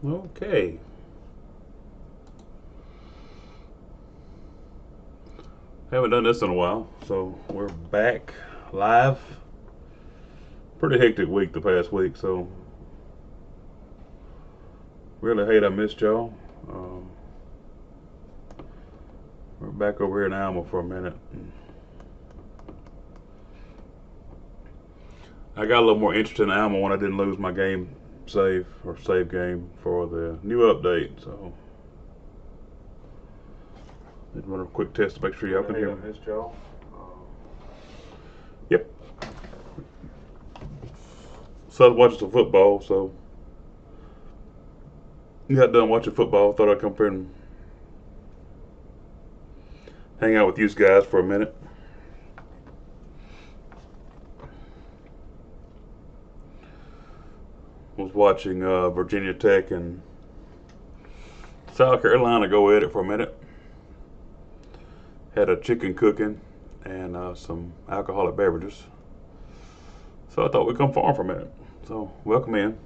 Okay. Haven't done this in a while, so we're back live. Pretty hectic week the past week, so really hate I missed y'all. Um, we're back over here in Alma for a minute. I got a little more interested in Alma when I didn't lose my game save game for the new update. So did run a quick test to make sure y'all can hear me. Missed y'all. Yep. So I was watching some football, so got done watching football. Thought I'd come here and hang out with you guys for a minute. Was watching Virginia Tech and South Carolina go at it for a minute. Had a chicken cooking and some alcoholic beverages. So I thought we'd come farm for a minute. So welcome in.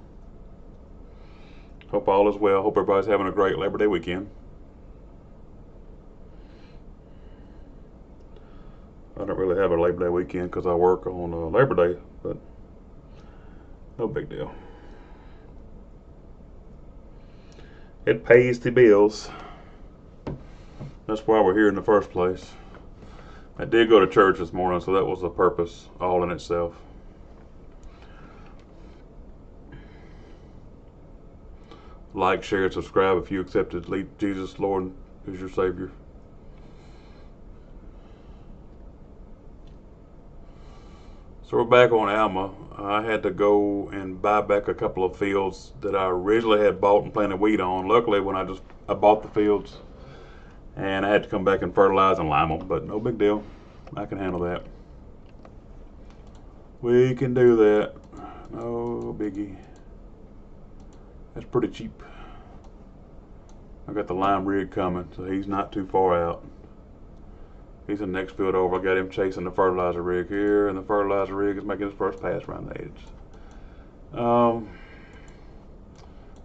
Hope all is well. Hope everybody's having a great Labor Day weekend. I don't really have a Labor Day weekend because I work on Labor Day, but no big deal. It pays the bills. That's why we're here in the first place. I did go to church this morning, so that was a purpose all in itself. Like, share, and subscribe if you accepted Jesus Lord as your Savior. So we're back on Alma. I had to go and buy back a couple of fields that I originally had bought and planted wheat on. Luckily, when I bought the fields, and I had to come back and fertilize and lime them, but no big deal. I can handle that. We can do that. No biggie. That's pretty cheap. I got the lime rig coming, so he's not too far out. He's in the next field over. I got him chasing the fertilizer rig here, and the fertilizer rig is making his first pass around the edge.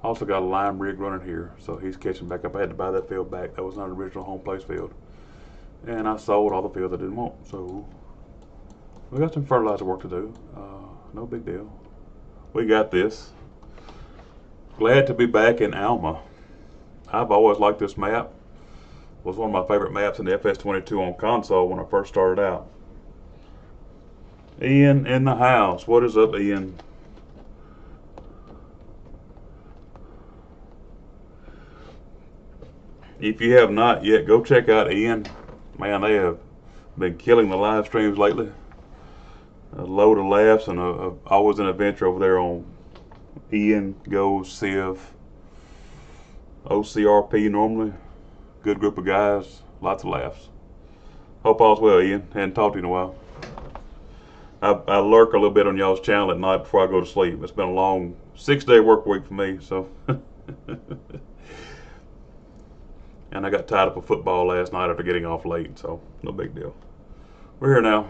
Also got a lime rig running here, so he's catching back up. I had to buy that field back. That was not an original home place field. And I sold all the fields I didn't want. So we got some fertilizer work to do. No big deal. We got this. Glad to be back in Alma. I've always liked this map. It was one of my favorite maps in the FS25 on console when I first started out. Ian in the house. What is up, Ian? If you have not yet, go check out Ian. Man, they have been killing the live streams lately. A load of laughs and always an adventure over there on Ian Goes Civ. OCRP normally. Good group of guys. Lots of laughs. Hope all's well, Ian. Hadn't talked to you in a while. I lurk a little bit on y'all's channel at night before I go to sleep. It's been a long 6-day work week for me, so. And I got tied up with football last night after getting off late, so no big deal. We're here now.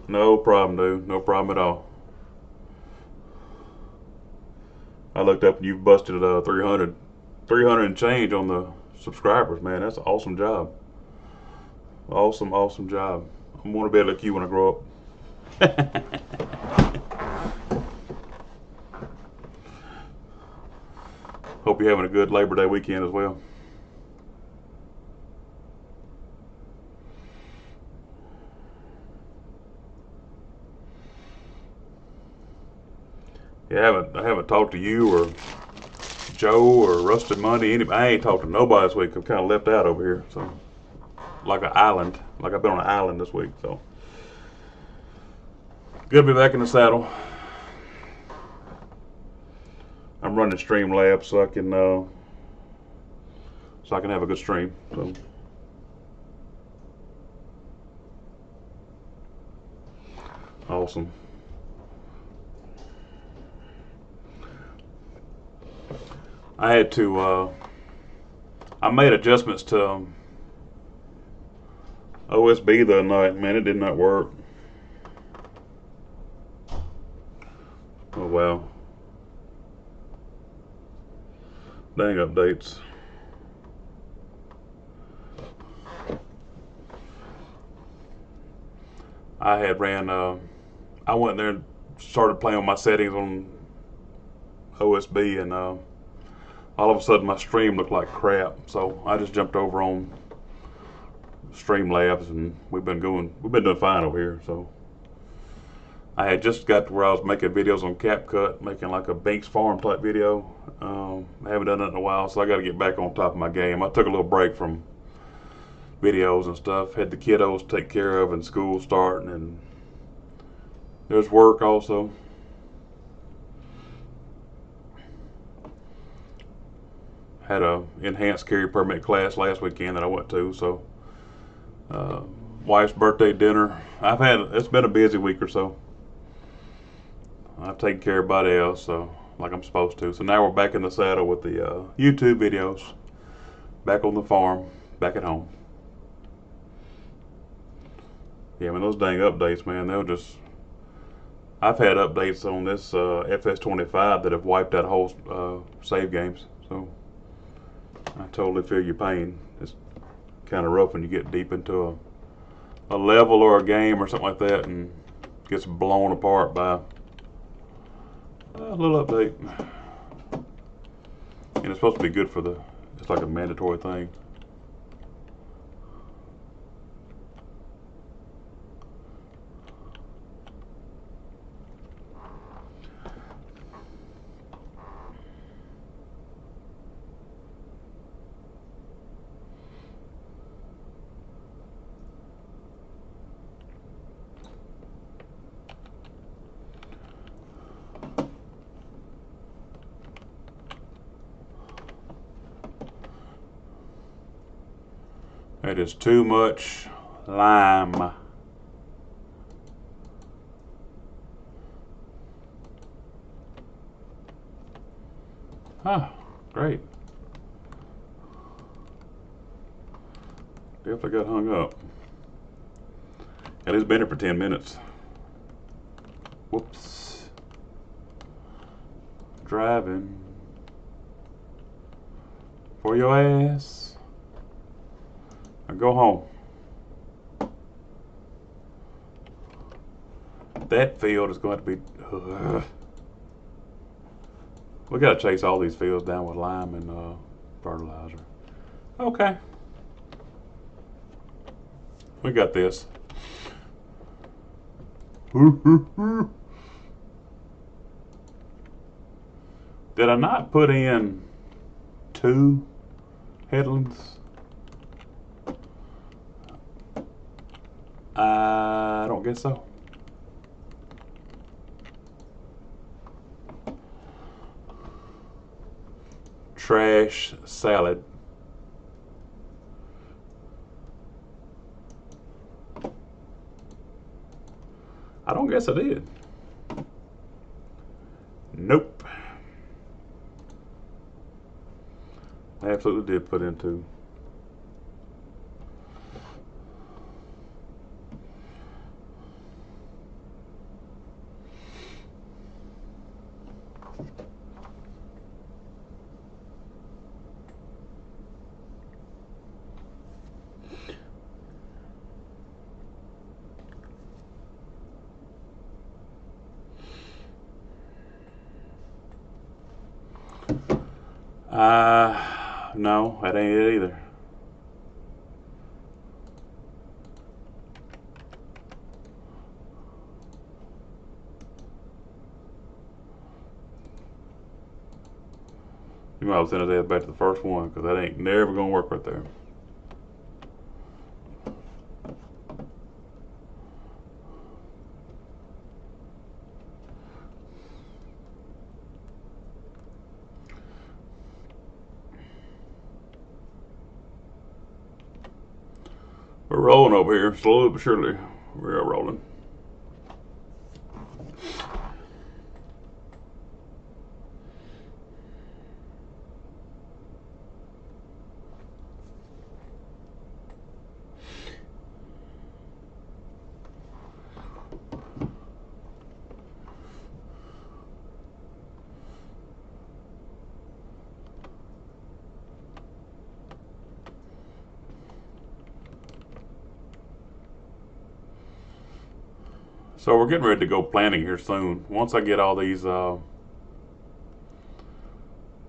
No problem, dude. No problem at all. I looked up and you've busted 300 and change on the subscribers, man. That's an awesome job. Awesome job. I want to be like you when I grow up. Hope you're having a good Labor Day weekend as well. Yeah, I haven't talked to you or Joe or Rusted Money. I ain't talked to nobody this week. I'm kind of left out over here, so like an island, like I've been on an island this week. So good to be back in the saddle. I'm running Streamlabs so I can have a good stream. So awesome. I had to. I made adjustments to OSB the other night. Man, it did not work. Oh wow. Dang updates. I had ran, I went there and started playing with my settings on OSB, and all of a sudden my stream looked like crap. So I just jumped over on Streamlabs, and we've been doing fine over here. So I had just got to where I was making videos on CapCut, making like a Binks Farm type video. I haven't done that in a while, so I got to get back on top of my game. I took a little break from videos and stuff. Had the kiddos to take care of and school starting, and there's work also. Had a enhanced carry permit class last weekend that I went to, so wife's birthday dinner. It's been a busy week or so. I've taken care of everybody else, so like I'm supposed to. So now we're back in the saddle with the YouTube videos. Back on the farm, back at home. Yeah, I mean, those dang updates, man, they'll just... I've had updates on this FS25 that have wiped out whole save games, so I totally feel your pain. It's kind of rough when you get deep into a level or a game or something like that and gets blown apart by a little update. And it's supposed to be good for it's like a mandatory thing. It is too much lime. Ah, great. Definitely got hung up. At least been here for 10 minutes. Whoops. Driving for your ass. Now go home. That field is going to be... We got to chase all these fields down with lime and fertilizer. Okay. We got this. Did I not put in 2 headlands? I don't guess so. Trash salad. I don't guess I did. Nope. I absolutely did put in 2. No, that ain't it either. You might have sent his ass back to the first one, because that ain't never gonna work right there. We're rolling over here, slowly but surely. We are rolling. So we're getting ready to go planting here soon. Once I get all these, once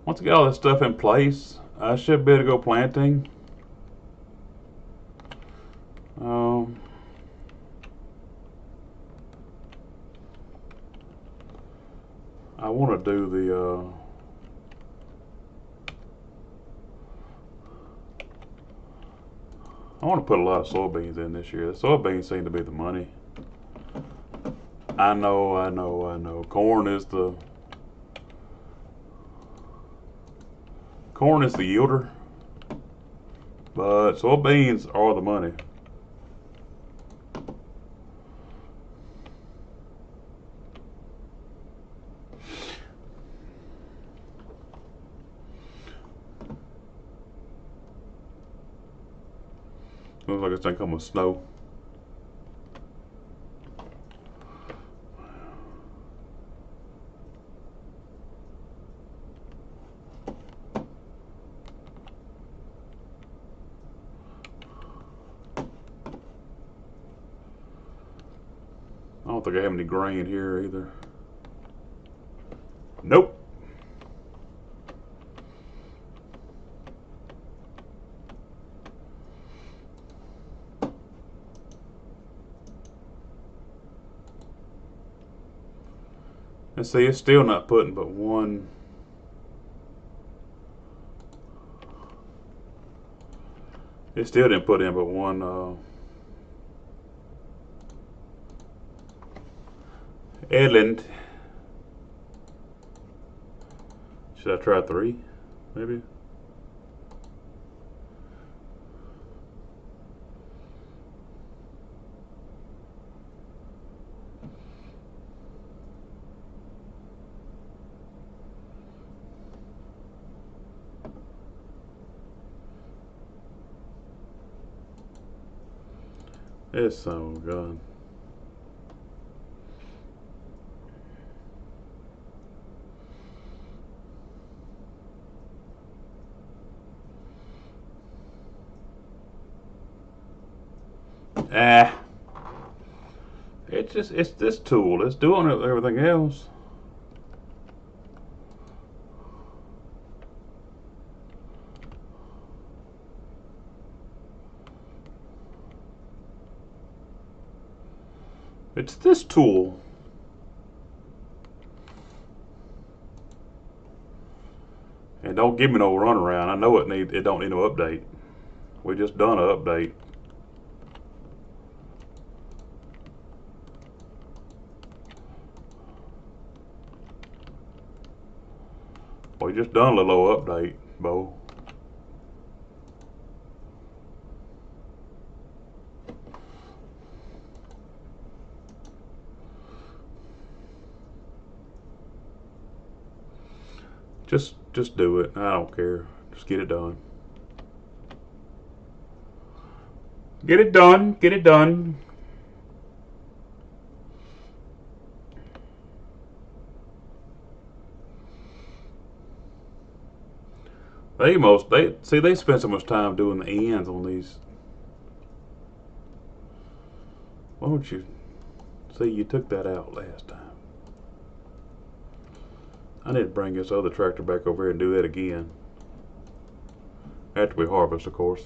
I get all this stuff in place, I should be able to go planting. I want to do the I want to put a lot of soybeans in this year. The soybeans seem to be the money. I know. Corn is the yielder, but soybeans are the money. Looks like it's gonna come with snow. I don't think I have any grain here either. Nope. And see, it's still not putting but one. It still didn't put in but one Edland. Should I try 3? Maybe? It's so good. It's this tool. It's doing everything else. It's this tool. And don't give me no runaround. I know it don't need no update. We just done an update. We just done a little update, Bo. Just do it. I don't care. Just get it done. Get it done. Get it done. They spend so much time doing the ends on these. Why don't you see you took that out last time? I need to bring this other tractor back over here and do that again. After we harvest, of course.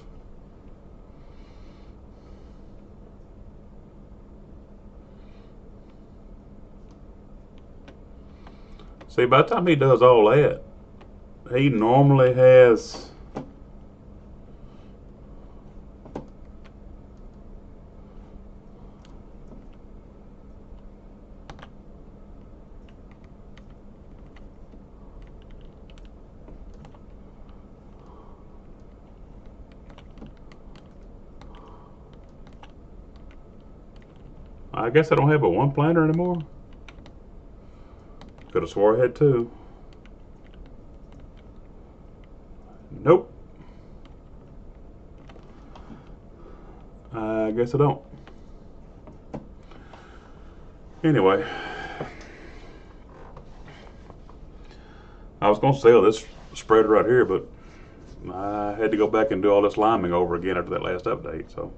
See, by the time he does all that, he normally has I guess I don't have but one planter anymore. Could have swore I had 2. Nope. I guess I don't. Anyway, I was going to sell this spreader right here, but I had to go back and do all this liming over again after that last update. So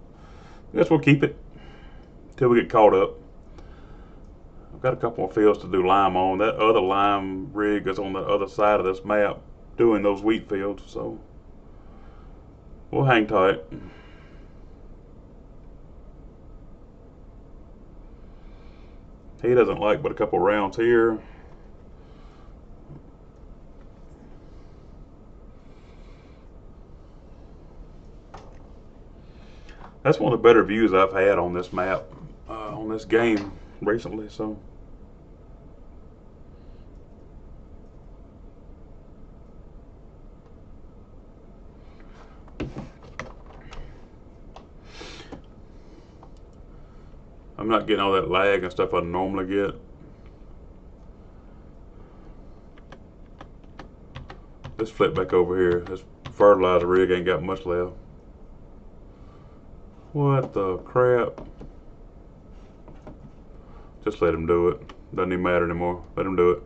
I guess we'll keep it till we get caught up. I've got a couple more fields to do lime on. That other lime rig is on the other side of this map doing those wheat fields, so we'll hang tight. He doesn't like but a couple rounds here. That's one of the better views I've had on this map, on this game recently, so. I'm not getting all that lag and stuff I normally get. Let's flip back over here. This fertilizer rig ain't got much left. What the crap? Just let him do it. Doesn't even matter anymore. Let him do it.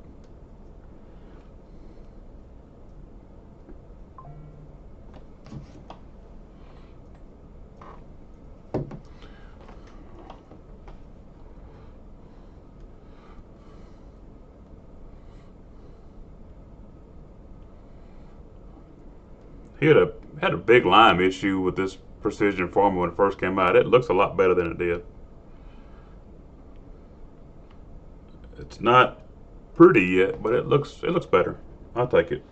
He had a big lime issue with this precision farming when it first came out. It looks a lot better than it did. It's not pretty yet, but it looks better. I'll take it.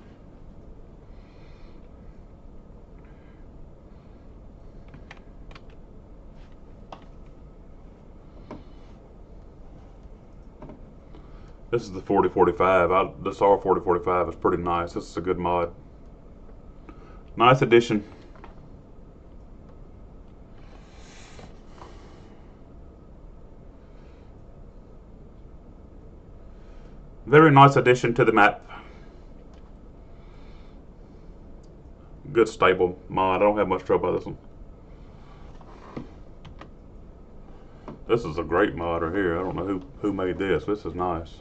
This is the 4045. This R4045 is pretty nice. This is a good mod. Nice addition. Very nice addition to the map. Good stable mod. I don't have much trouble with this one. This is a great mod right here. I don't know who made this. This is nice.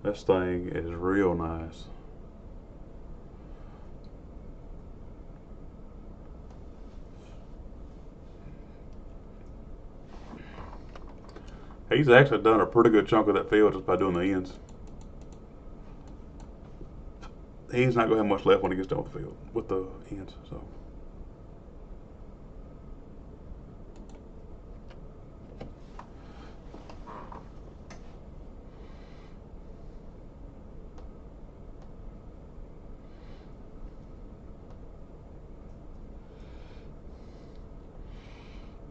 This thing is real nice. He's actually done a pretty good chunk of that field just by doing the ends. He's not going to have much left when he gets done with the field, with the ends. So.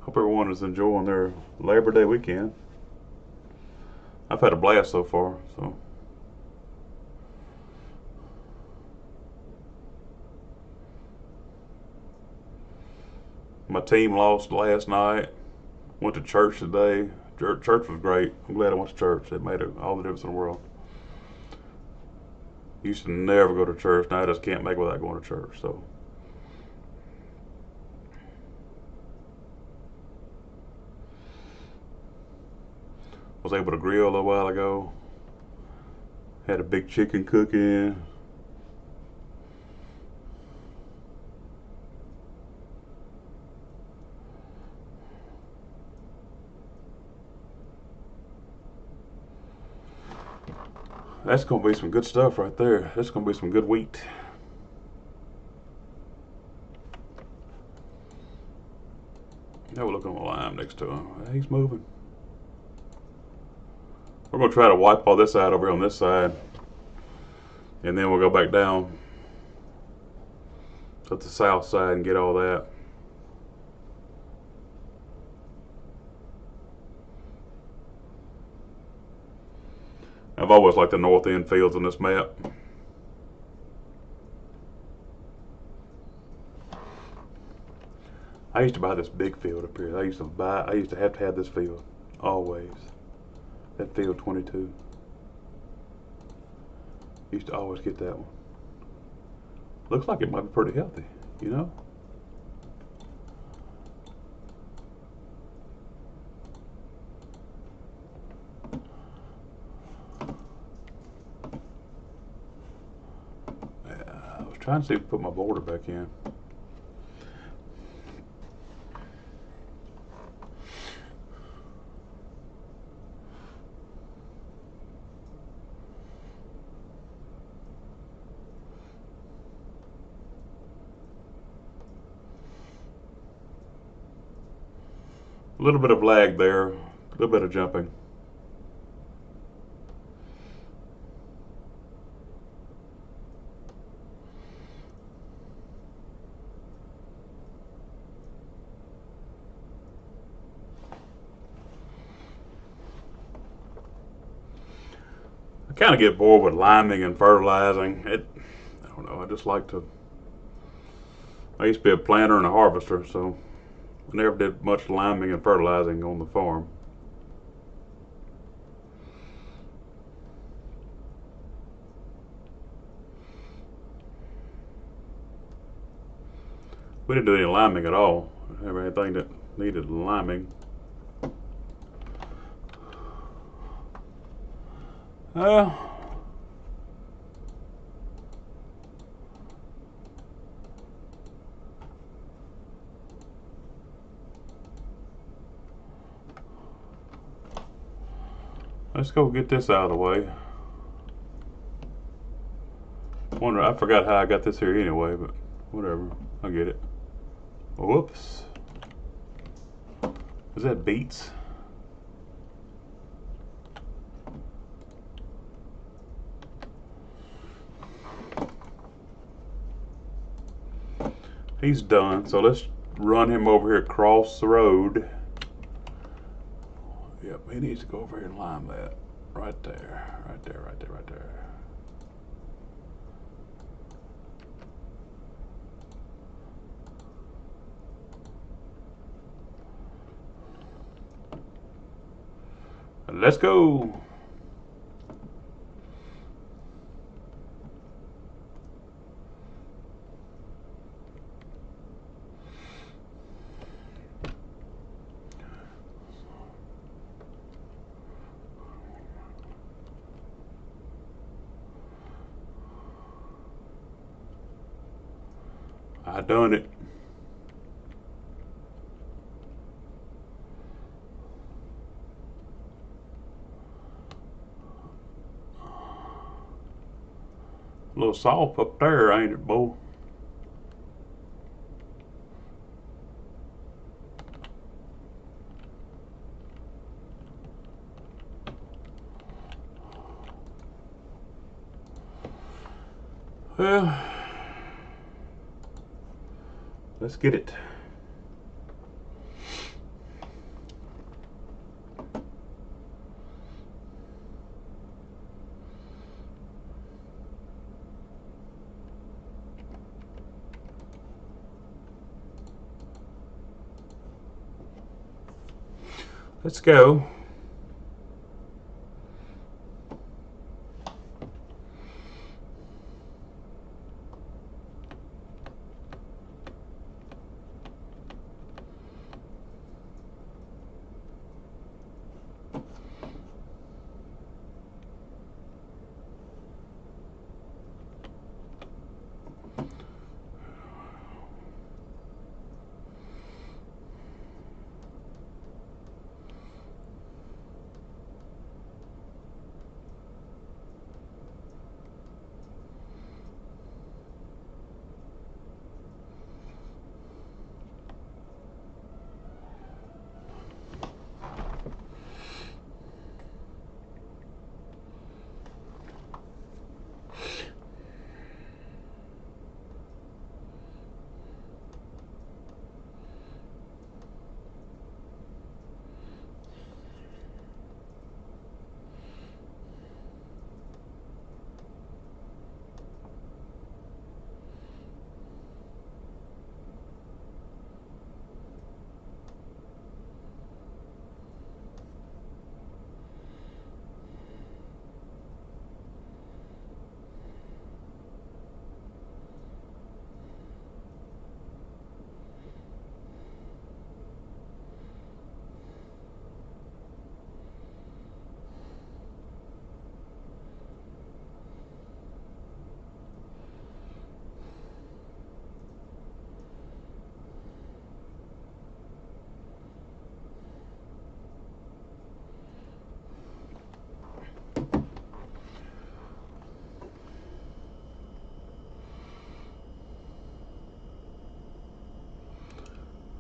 Hope everyone is enjoying their Labor Day weekend. I've had a blast so far, so. My team lost last night. Went to church today. Church was great. I'm glad I went to church. It made all the difference in the world. Used to never go to church. Now I just can't make it without going to church, so. Was able to grill a while ago. Had a big chicken cooking. That's gonna be some good stuff right there. That's gonna be some good wheat. Now we'll look on the lime next to him. He's moving. We're going to try to wipe all this out over here on this side, and then we'll go back down to the south side and get all that. I've always liked the north end fields on this map. I used to buy this big field up here. I used to have to have this field always. That field 22. Used to always get that one. Looks like it might be pretty healthy, you know? Yeah, I was trying to see if I put my border back in. A little bit of lag there, a little bit of jumping. I kind of get bored with liming and fertilizing. I don't know, I just like to. I used to be a planter and a harvester, so I never did much liming and fertilizing on the farm. We didn't do any liming at all. Everything that needed liming. Let's go get this out of the way. I forgot how I got this here anyway, but whatever. I'll get it. Whoops. Is that beets? He's done, so let's run him over here across the road. Yep, he needs to go over here and lime that. Right there, right there, right there, right there. Let's go. I done it. A little soft up there, ain't it, Bo? Well, let's get it. Let's go.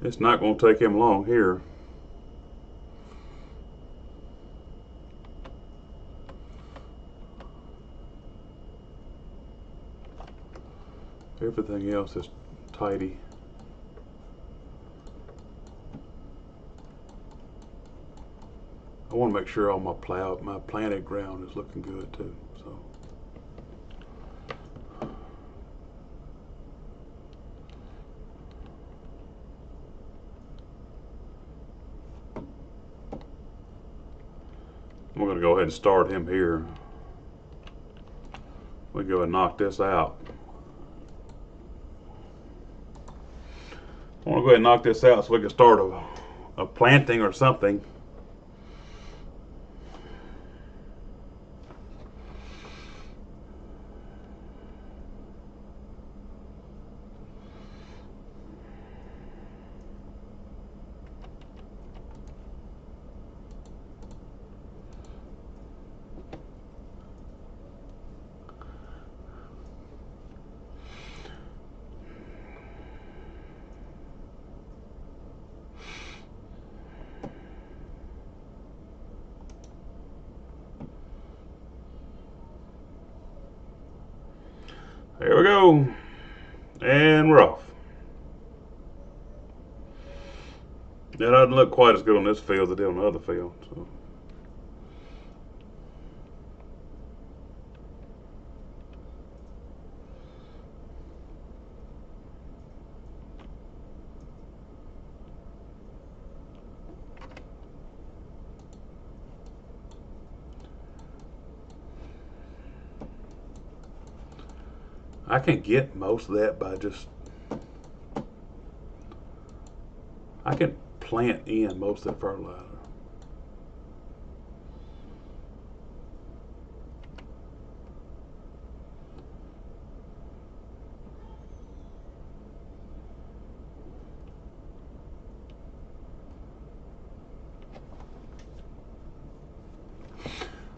It's not going to take him long here. Everything else is tidy. I want to make sure all my planted ground is looking good too. So. We're going to go ahead and start him here. We go and knock this out. I want to go ahead and knock this out so we can start a planting or something. There we go. And we're off. It doesn't look quite as good on this field as it did on the other field. So. I can get most of that by just, I can plant in most of the fertilizer.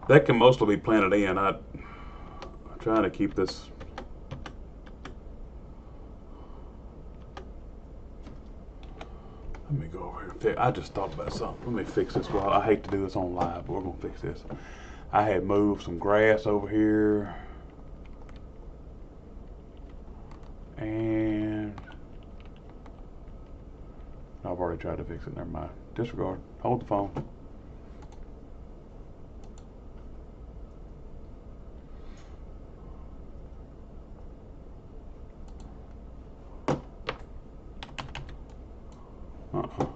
That can mostly be planted in. I'm trying to keep this. Let me go over here and fix. I just thought about something. Let me fix this. Well, I hate to do this on live, but we're gonna fix this. I had moved some grass over here, and I've already tried to fix it. Never mind. Disregard. Hold the phone.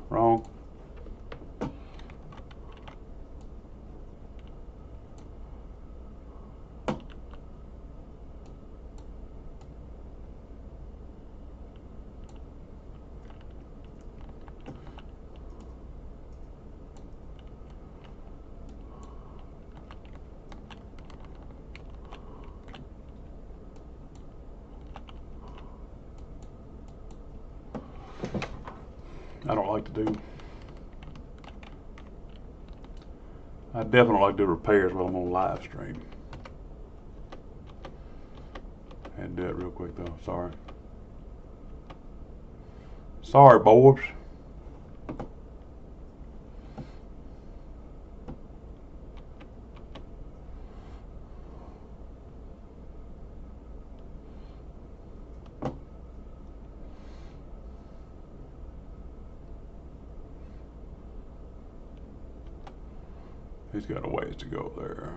Wrong. I don't like to do. I definitely like to do repairs while I'm on live stream. Had to do it real quick though. Sorry. Sorry, boys. He's got a ways to go there.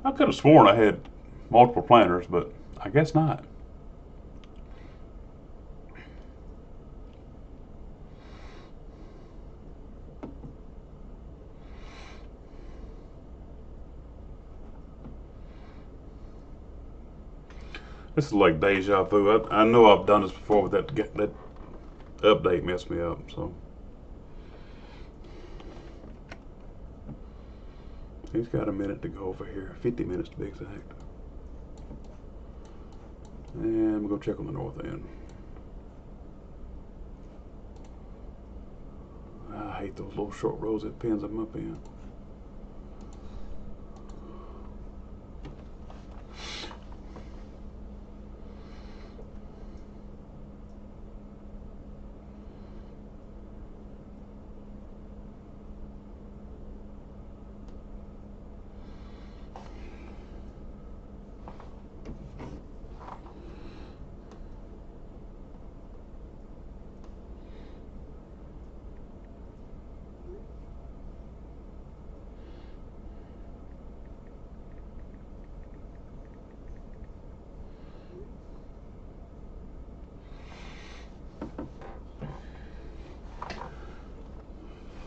I could have sworn I had multiple planters, but I guess not. This is like deja vu. I know I've done this before, but that update messed me up. So he's got a minute to go over here. 50 minutes to be exact. And we'll go check on the north end. I hate those little short rows it pins them up in.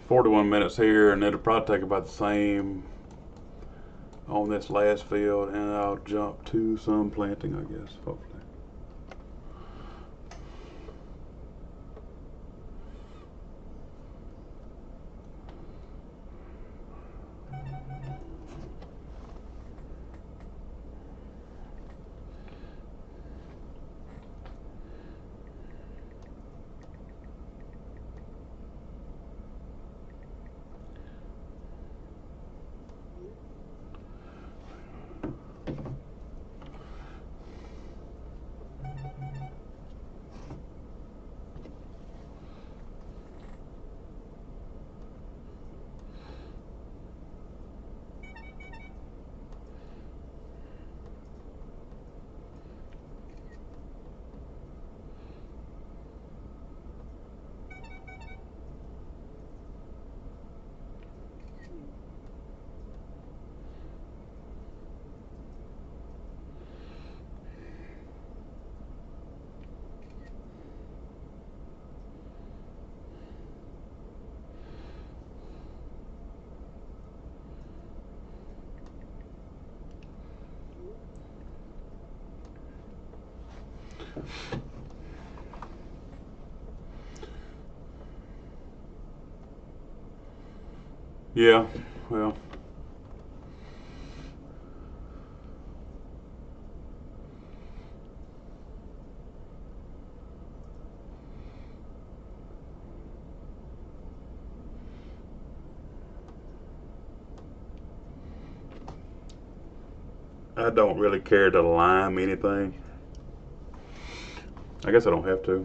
$41 here, and it'll probably take about the same on this last field, and I'll jump to some planting, I guess, hopefully. Yeah, well, I don't really care to lime anything. I guess I don't have to.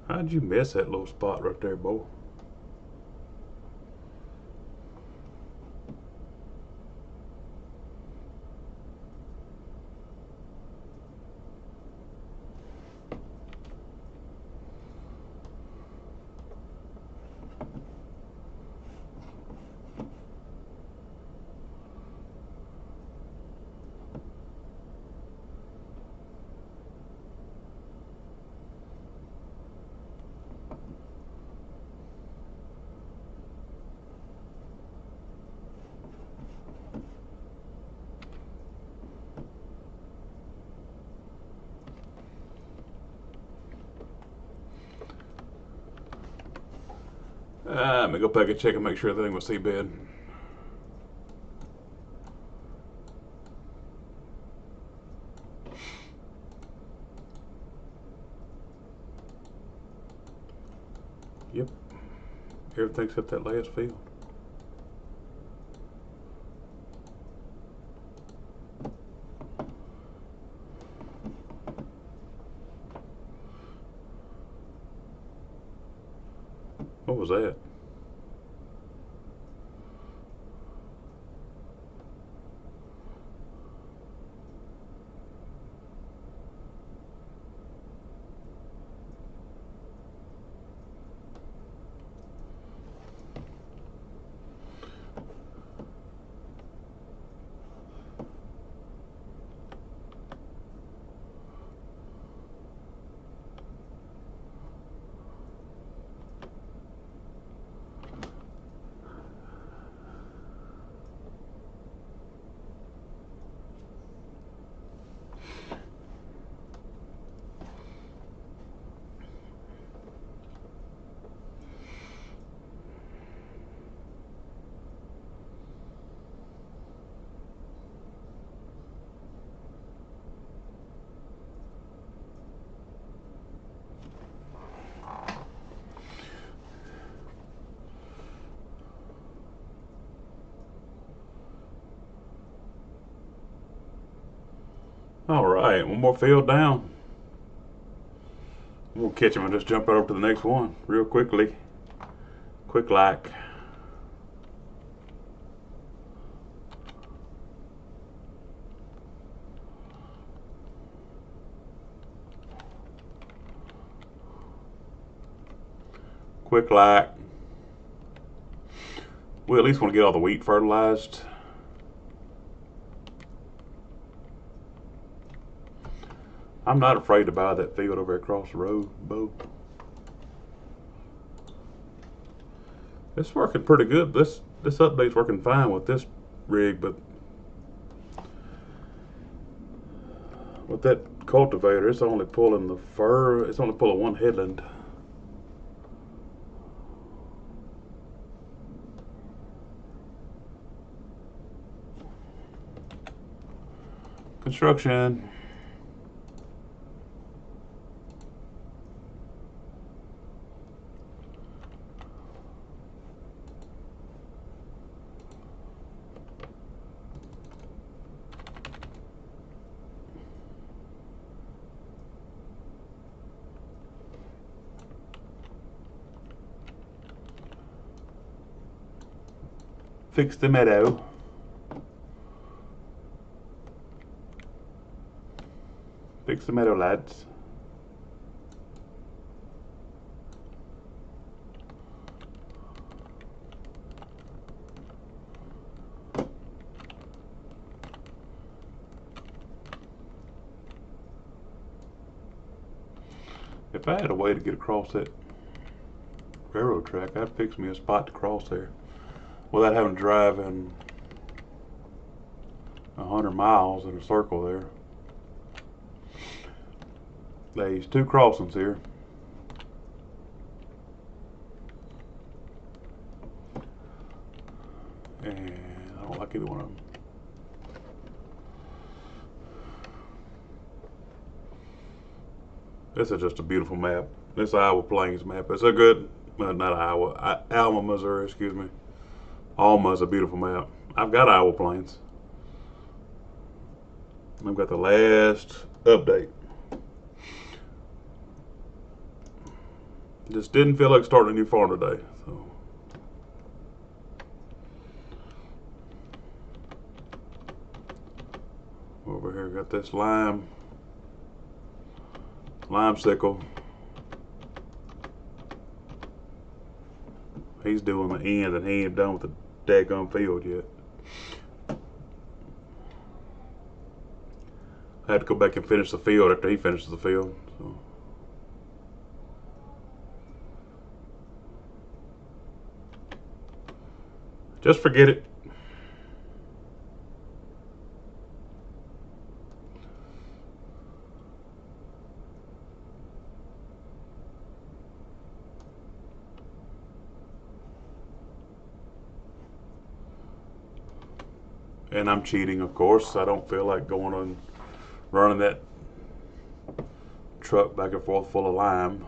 How'd you miss that little spot right there, boy? Let me go back and check and make sure everything was seabed. Yep, everything except that last field. What was that? All right, one more field down. I'm gonna catch him and just jump right over to the next one real quickly. Quick like. Quick like. We at least want to get all the wheat fertilized. I'm not afraid to buy that field over across the road, Bo. It's working pretty good. This update's working fine with this rig, but with that cultivator, it's only pulling the fur. It's only pulling one headland. Construction. Fix the meadow. Fix the meadow, lads. If I had a way to get across that railroad track, I'd fix me a spot to cross there without having to drive in 100 miles in a circle there. There's two crossings here. And I don't like either one of them. This is just a beautiful map. This Iowa Plains map. It's a good, well, not Iowa, Alma, Missouri, excuse me. Alma is a beautiful map. I've got Iowa Plains. I've got the last update. Just didn't feel like starting a new farm today. So. Over here, got this lime sickle. He's doing the end and he ain't done with the daggone field yet. I had to go back and finish the field after he finishes the field. So. Just forget it. And I'm cheating, of course. I don't feel like going and running that truck back and forth full of lime.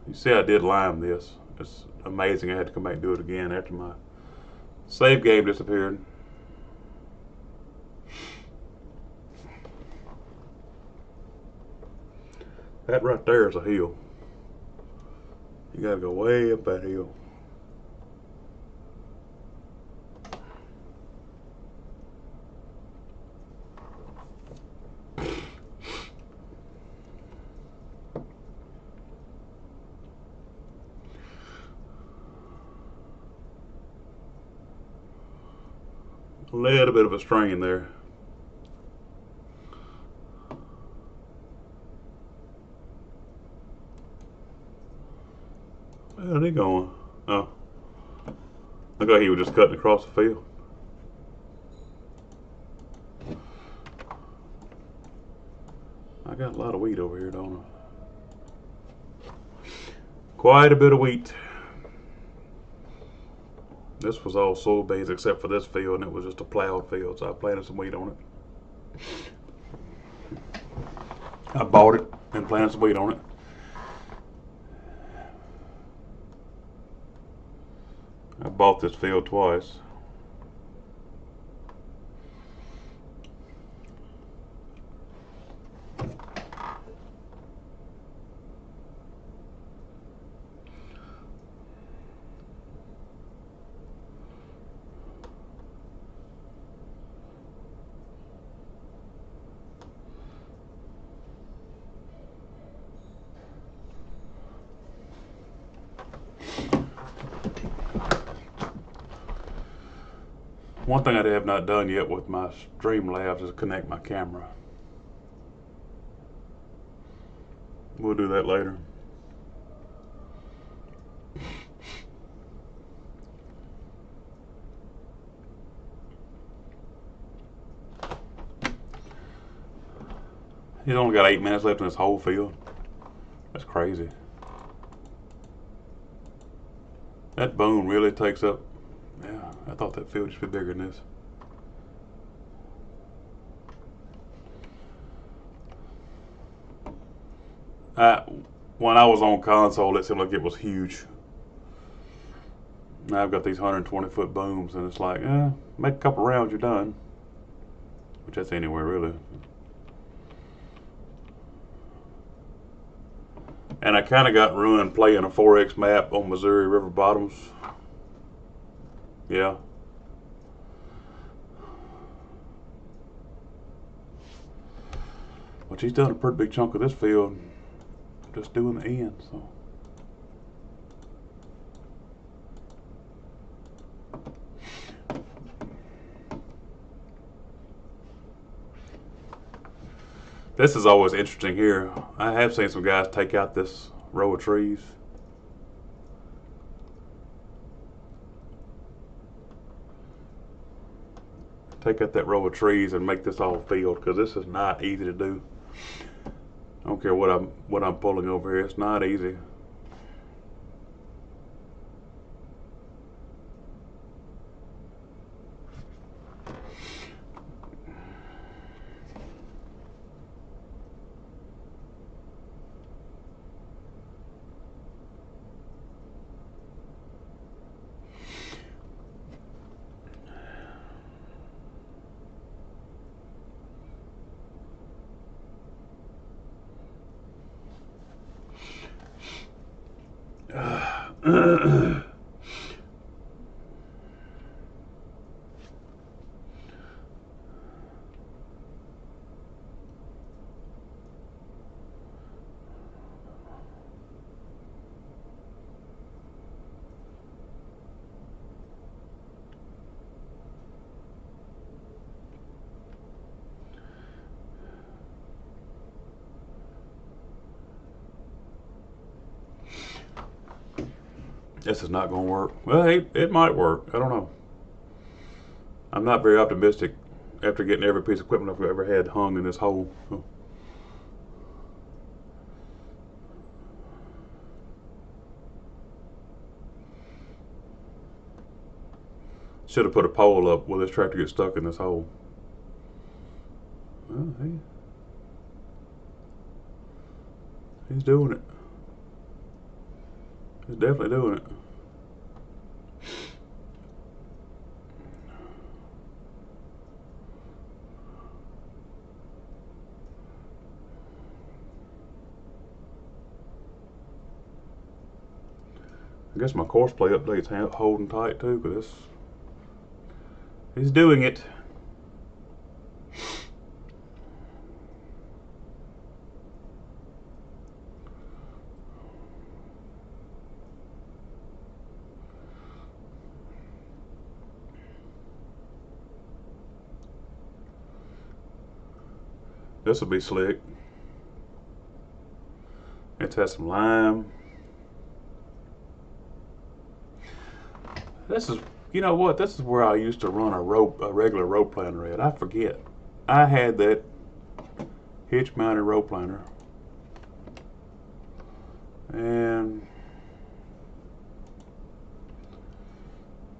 You see, I did lime this. It's amazing I had to come back and do it again after my save game disappeared. That right there is a hill. You gotta go way up that hill. A little bit of a strain there. Where's he going? Oh. Look like he was just cutting across the field. I got a lot of wheat over here, don't I? Quite a bit of wheat. This was all soybeans except for this field, and it was just a plowed field, so I planted some wheat on it. I bought it and planted some wheat on it. I bought this field twice. One thing I have not done yet with my Streamlabs is connect my camera. We'll do that later. He's only got 8 minutes left in this whole field. That's crazy. That boom really takes up. Yeah, I thought that field should be bigger than this. When I was on console, it seemed like it was huge. Now I've got these 120-foot booms, and it's like, make a couple rounds, you're done. Which that's anywhere really. And I kind of got ruined playing a 4X map on Missouri River bottoms. Yeah. But he's done a pretty big chunk of this field just doing the end, so. This is always interesting here. I have seen some guys take out this row of trees. Take out that row of trees and make this all field, because this is not easy to do. I don't care what I'm pulling over here. It's not easy. This is not going to work. Well, it might work. I don't know. I'm not very optimistic after getting every piece of equipment I've ever had hung in this hole. So. Should have put a pole up where this tractor gets stuck in this hole. Well, he's doing it. He's definitely doing it. I guess my course play update's holding tight too, because he's doing it. This will be slick. It has some lime. This is, you know what? This is where I used to run a regular row planter at. I forget. I had that hitch-mounted row planter, and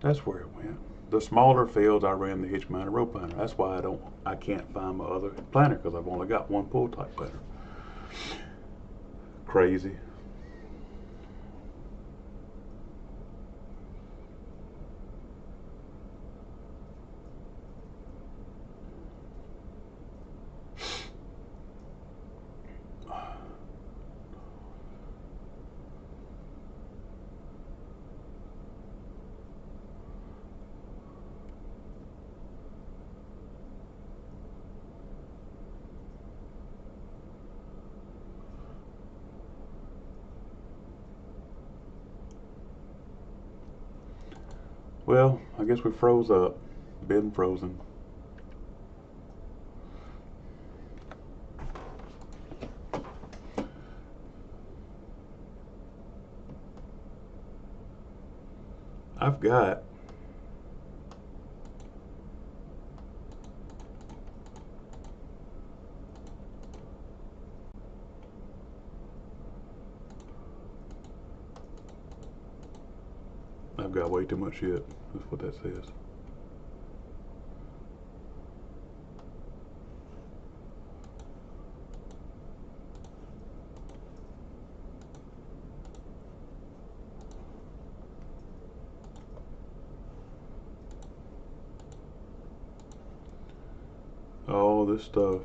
that's where it went. The smaller fields, I ran the hitch-mounted row planter. That's why I can't find my other planter, because I've only got one pull-type planter. Crazy. Well, I guess we froze up. been frozen. I've got way too much shit. That's what that says. All this stuff.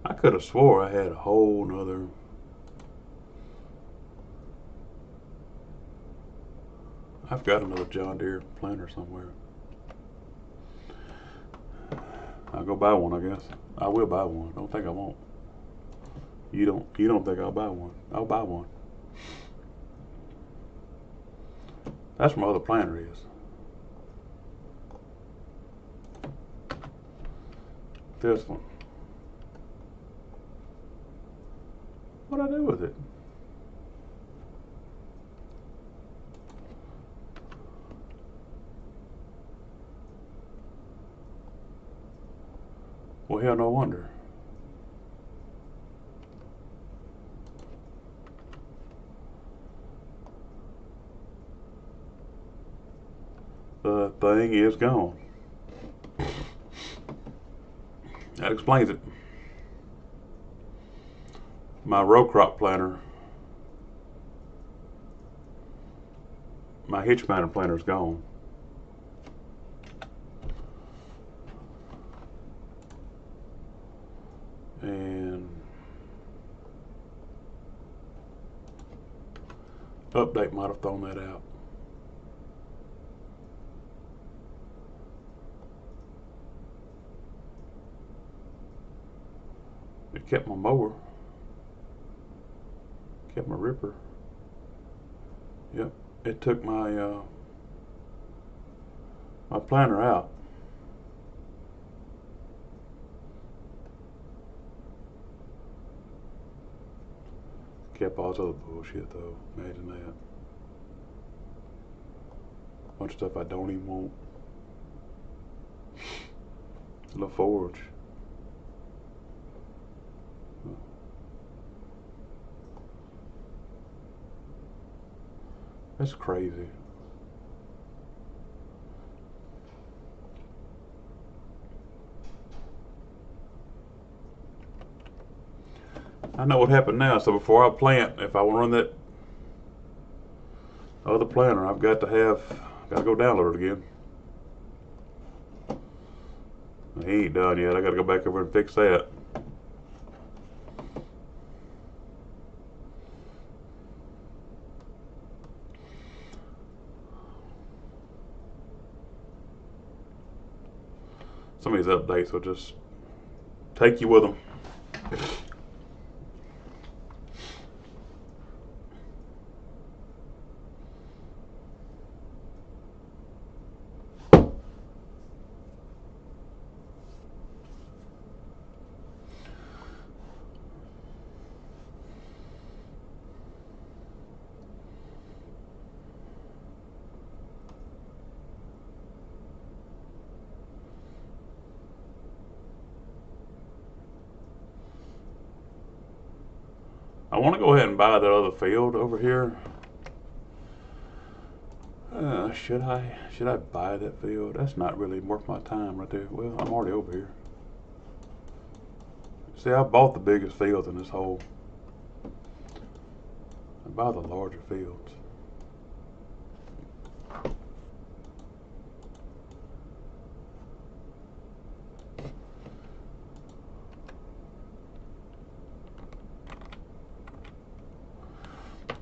I could have swore I had a whole nother. I've got another John Deere planter somewhere. I'll go buy one, I guess. I will buy one. Don't think I won't. You don't think I'll buy one? I'll buy one. That's where my other planter is. This one. What'd I do with it? Well, hell, no wonder. The thing is gone. That explains it. My row crop planter, my hitch mounted planter is gone. And update might have thrown that out. It kept my mower, kept my ripper. Yep, it took my my planter out. Kept all this other bullshit though. Imagine that. Bunch of stuff I don't even want. La Forge. That's crazy. I know what happened now, so before I plant, if I want to run that other planter, I've got to go download it again. He ain't done yet. I got to go back over and fix that. Some of these updates will just take you with them. I want to go ahead and buy that other field over here. Should I buy that field? That's not really worth my time right there. Well, I'm already over here. See, I bought the biggest fields in this hole. I buy the larger fields.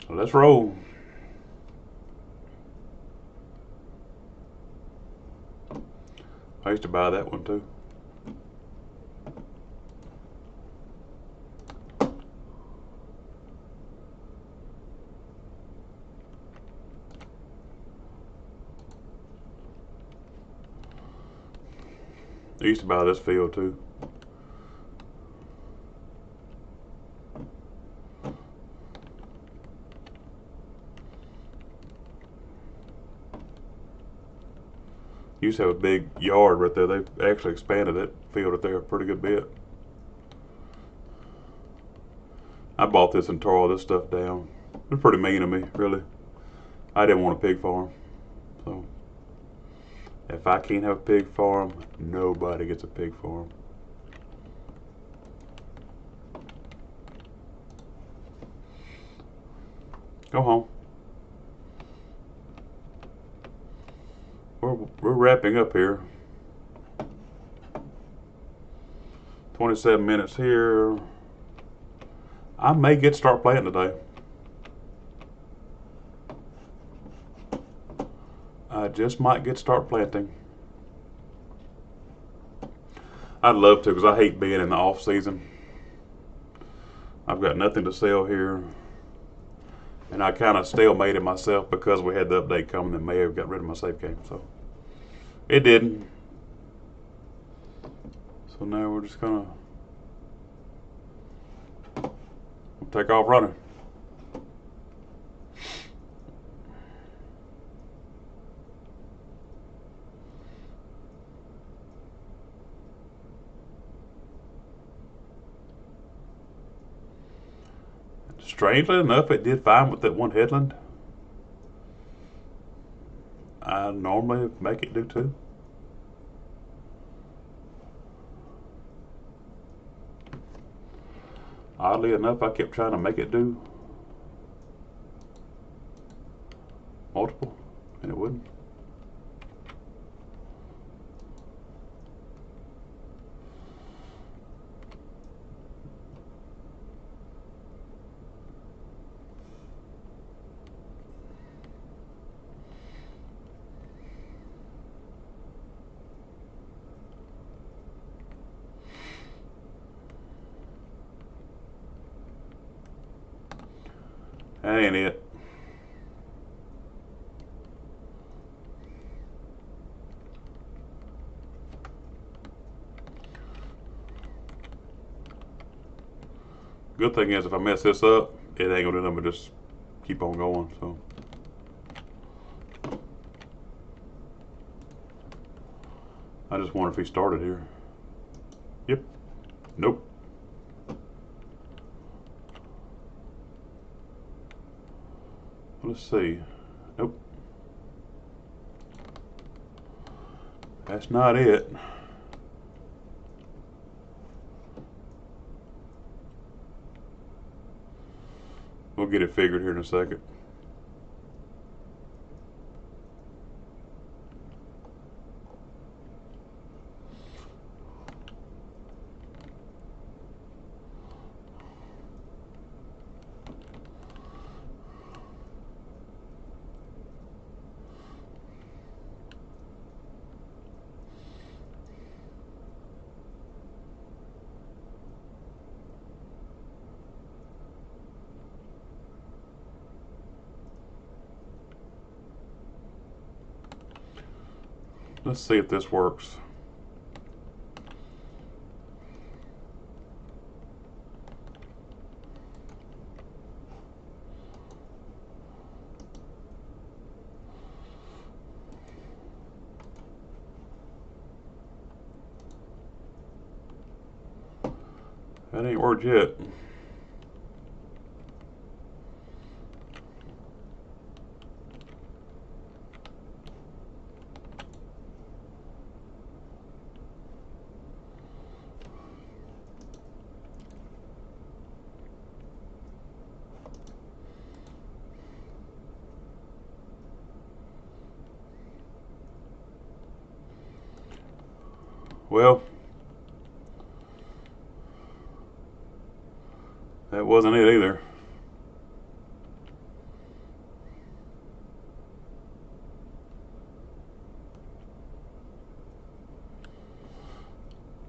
So let's roll. I used to buy that one too. I used to buy this field too. Used to have a big yard right there. They've actually expanded that field right there a pretty good bit. I bought this and tore all this stuff down. It was pretty mean of me, really. I didn't want a pig farm. So if I can't have a pig farm, nobody gets a pig farm. Go home. We're wrapping up here. 27 minutes here. I may get to start planting today. I just might get to start planting. I'd love to, because I hate being in the off season. I've got nothing to sell here. And I kind of stalemated myself because we had the update coming that may have got rid of my save game. So it didn't. So now we're just gonna take off running. Strangely enough, it did fine with that one headland. I normally make it do too. Oddly enough, I kept trying to make it do multiple, and it wouldn't. That ain't it. Good thing is, if I mess this up, it ain't gonna do nothing but just keep on going. So I just wonder if he started here. Yep. Nope. Let's see. Nope. That's not it. We'll get it figured here in a second. Let's see if this works. That ain't worked yet. Well, that wasn't it either.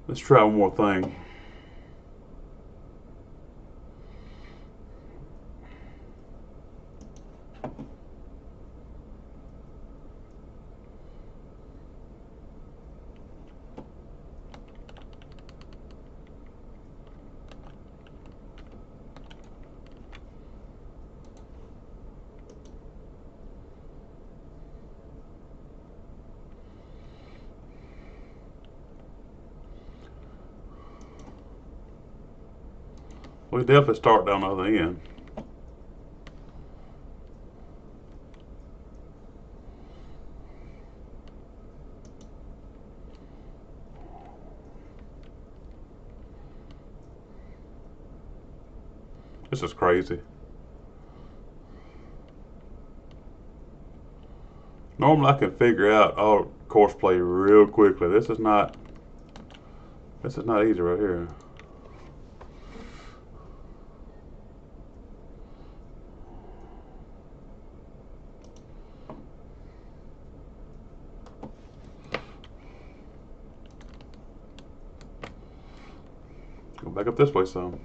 Let's try one more thing. We definitely start down the other end. This is crazy. Normally I can figure out all course play real quickly. This is not easy right here. Go back up this way some.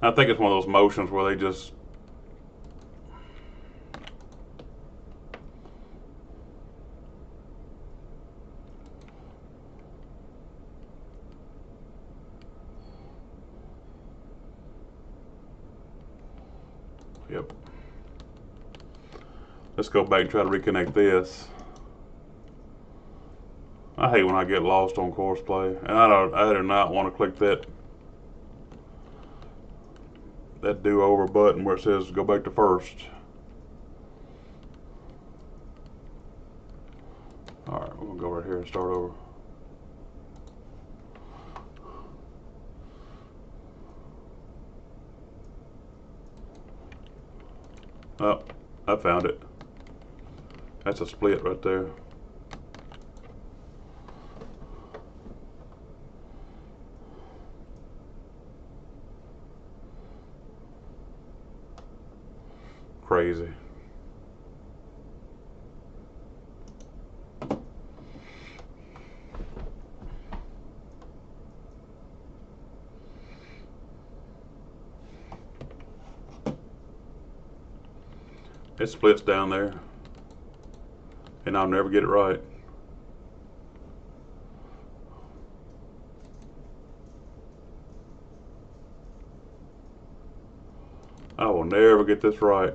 I think it's one of those motions where they just Yep. Let's go back and try to reconnect this. I hate when I get lost on course play, and I do not want to click that do over button where it says go back to first. Alright, we're gonna go right here and start over. Oh, I found it. That's a split right there. Crazy. It splits down there, and I'll never get it right. I will never get this right.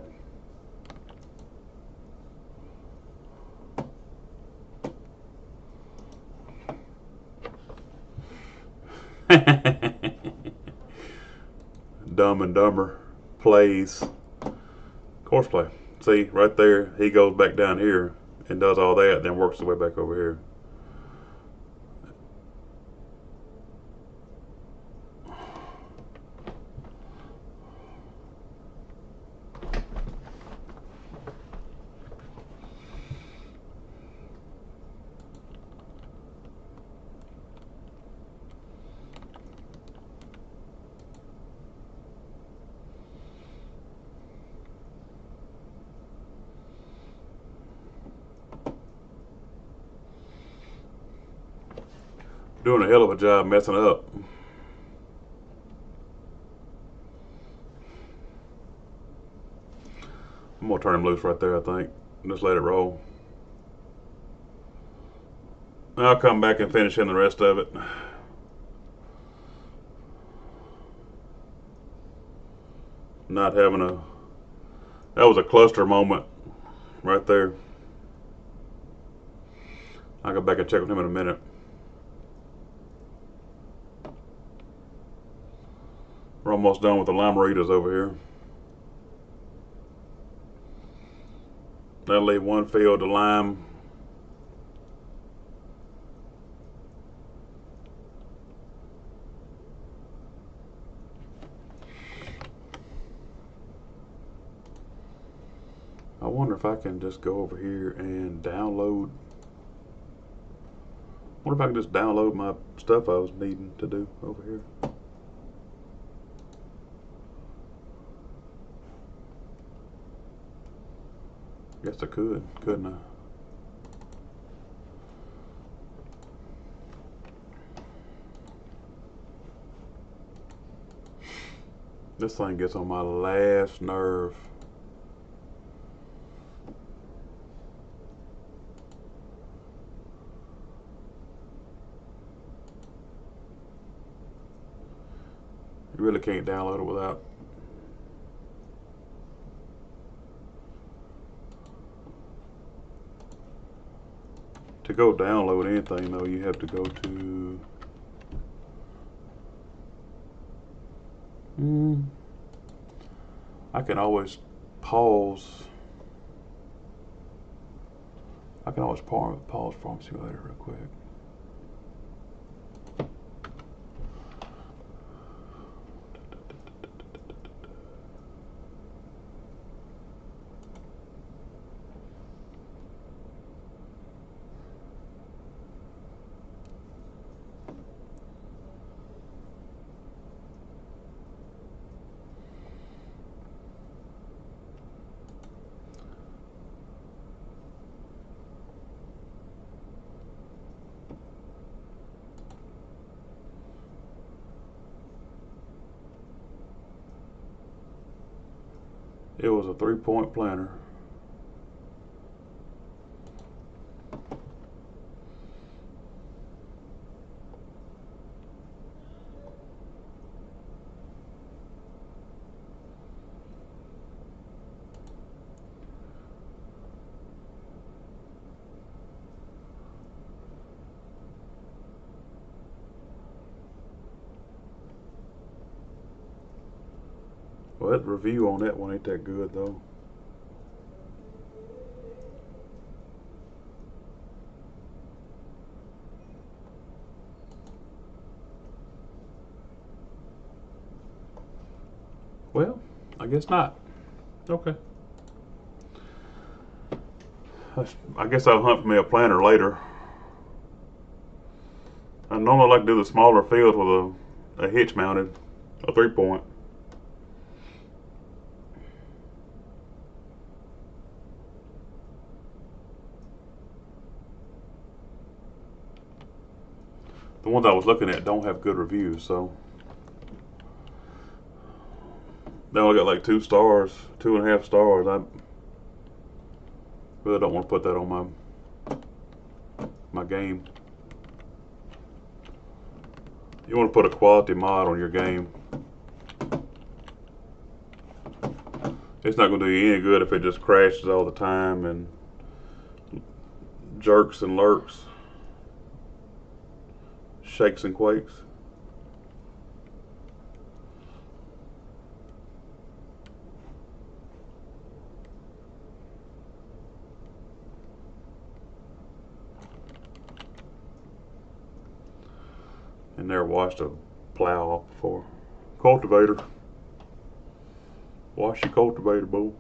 Dumb and Dumber plays course play. See, right there, he goes back down here and does all that, then works his way back over here. Doing a hell of a job messing up. I'm gonna turn him loose right there, I think. Just let it roll. I'll come back and finish in the rest of it. Not having a... That was a cluster moment right there. I'll go back and check with him in a minute. We're almost done with the limeritas over here. That'll leave one field to lime. I wonder if I can just go over here and download. I wonder if I can just download my stuff I was needing to do over here. Guess I could, couldn't I? This thing gets on my last nerve. You really can't download it without. To go download anything though, you have to go to I can always pause. I can always pause Farm Simulator real quick. It was a 3-point planter. Well, that review on that one ain't that good though. Well, I guess not. Okay. I guess I'll hunt for me a planter later. I normally like to do the smaller fields with a hitch mounted, a 3-point. The ones I was looking at don't have good reviews, so they only got like 2 stars, 2.5 stars. I really don't want to put that on my game. You want to put a quality mod on your game. It's not going to do you any good if it just crashes all the time and jerks and lurks, shakes and quakes. And never washed a plow off before. Cultivator. Wash your cultivator, boo.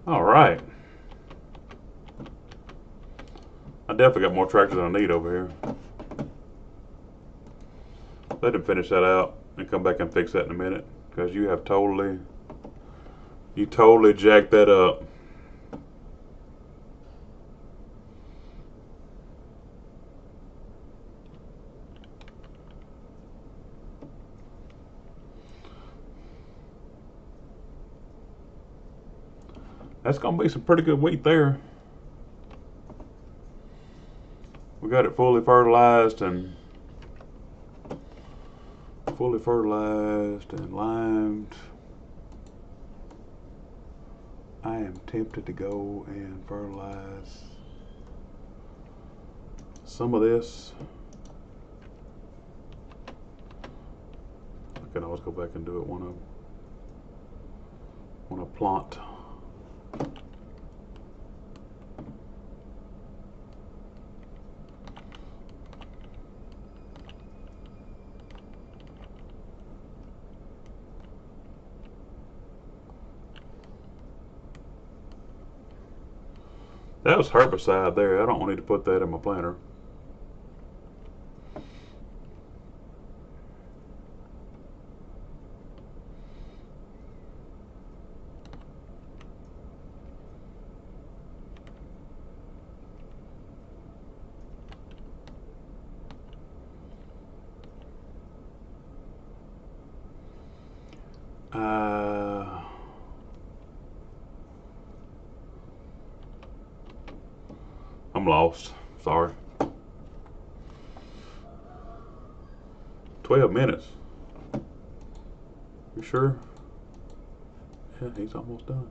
All right. I definitely got more tractors than I need over here. Let him finish that out and come back and fix that in a minute, because you totally jacked that up. That's gonna be some pretty good wheat there. We got it fully fertilized and limed. I am tempted to go and fertilize some of this. I can always go back and do it when I plant. That was herbicide there. I don't need to put that in my planter. I'm lost. Sorry. 12 minutes. You sure? Yeah, he's almost done.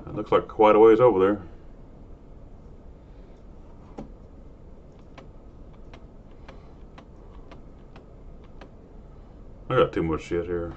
That looks like quite a ways over there. I got too much shit here.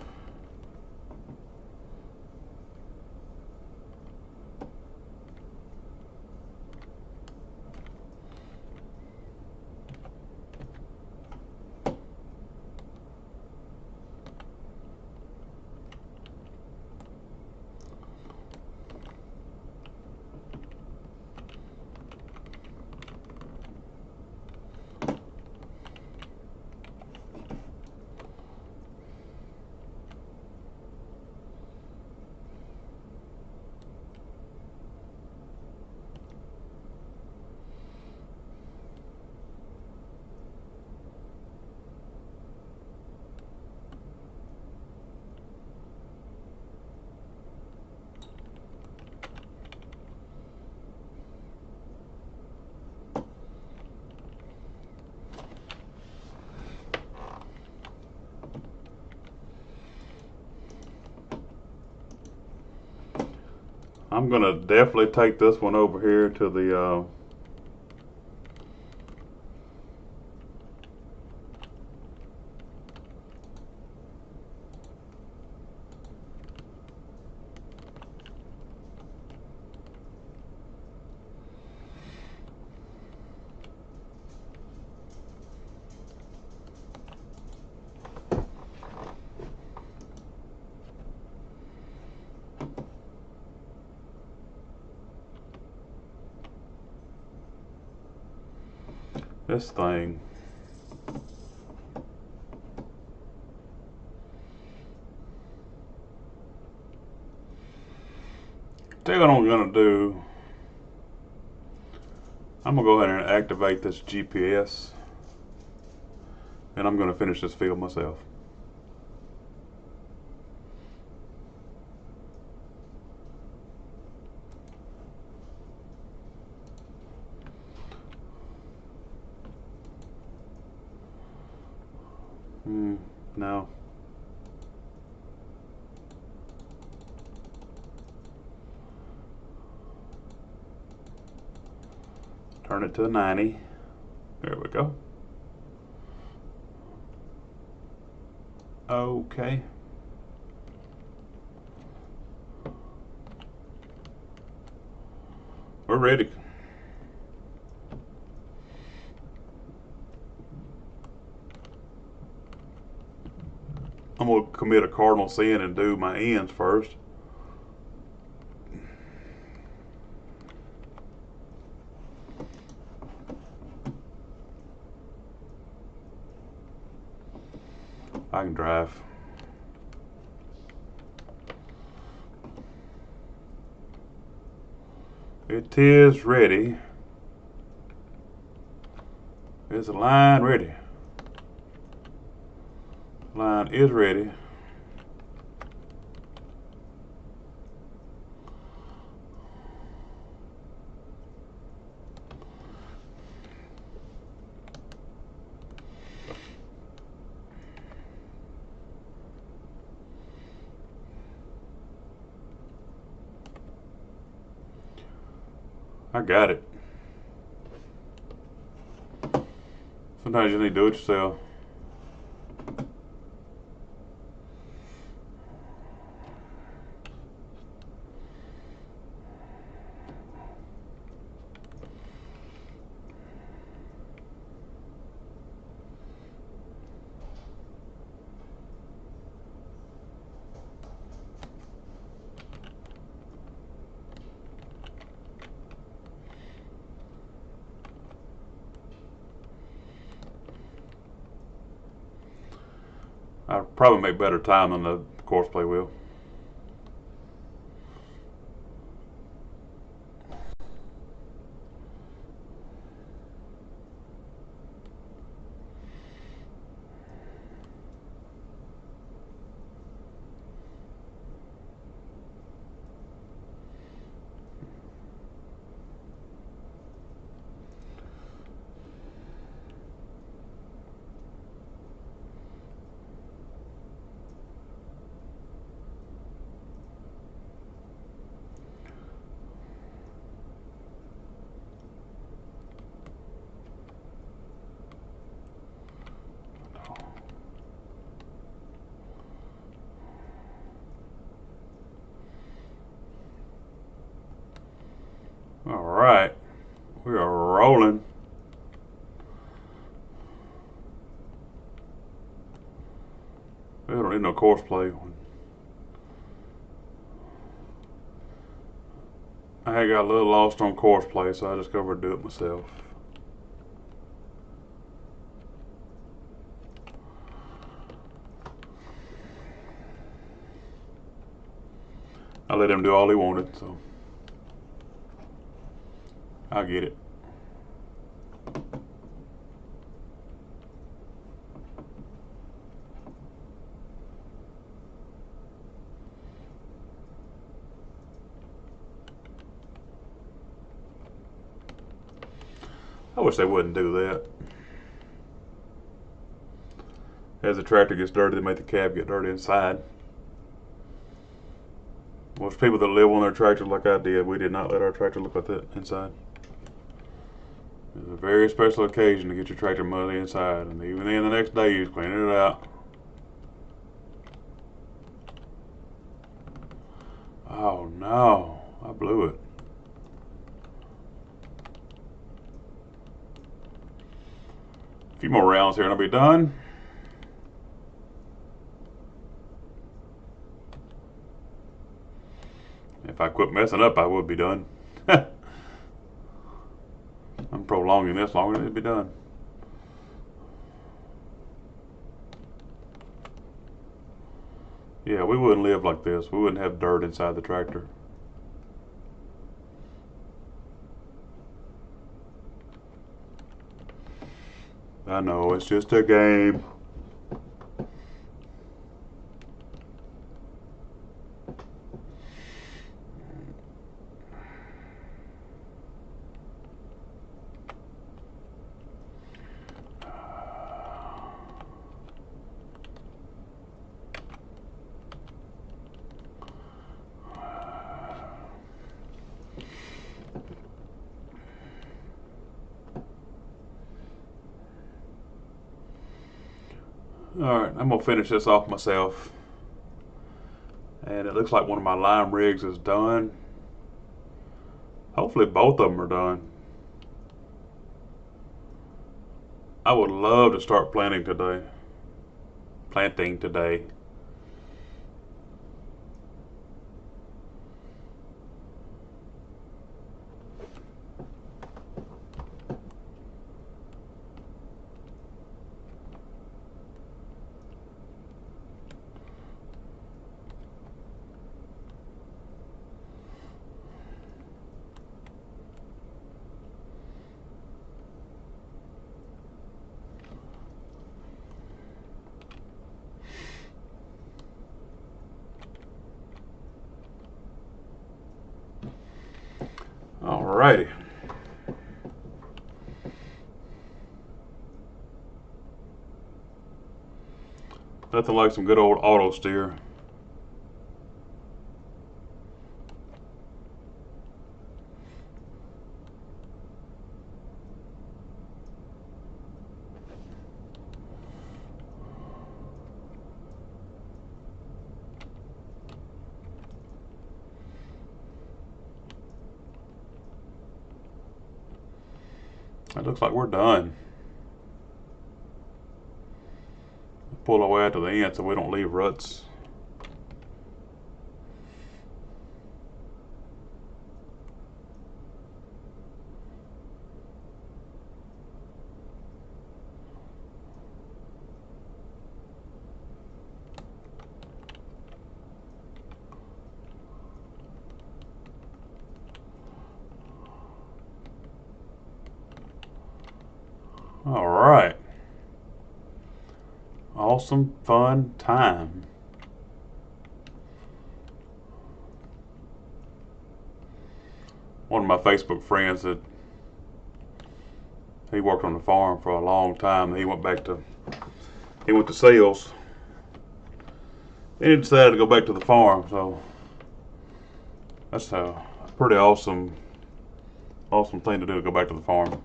I'm gonna definitely take this one over here to the this thing. Tell you what I'm gonna do. I'm gonna go ahead and activate this GPS, and I'm gonna finish this field myself. No. Turn it to a 90. There we go. Okay. We're ready. I'm gonna commit a cardinal sin and do my ends first. I can drive. It is ready. Is the line ready? Line is ready. I got it. Sometimes you need to do it yourself. I'd probably make better time than the course play will. All right, we are rolling. We don't need no course play. I had got a little lost on course play, so I just go over and do it myself. I let him do all he wanted, so I get it. I wish they wouldn't do that. As the tractor gets dirty, they make the cab get dirty inside. Most people that live on their tractor like I did, we did not let our tractor look like that inside. It's a very special occasion to get your tractor muddy inside, and even then the next day you're cleaning it out. Oh no, I blew it. A few more rounds here and I'll be done. If I quit messing up, I would be done. I'm prolonging this longer than it'd be done. Yeah, we wouldn't live like this. We wouldn't have dirt inside the tractor. I know, it's just a game. Alright, I'm going to finish this off myself. And it looks like one of my lime rigs is done. Hopefully both of them are done. I would love to start planting today. Alrighty. Nothing like some good old auto steer. It looks like we're done. Pull our way out to the end so we don't leave ruts. All right. Awesome, fun time. One of my Facebook friends that he worked on the farm for a long time. He went to sales. He decided to go back to the farm, so that's a pretty awesome thing to do, to go back to the farm.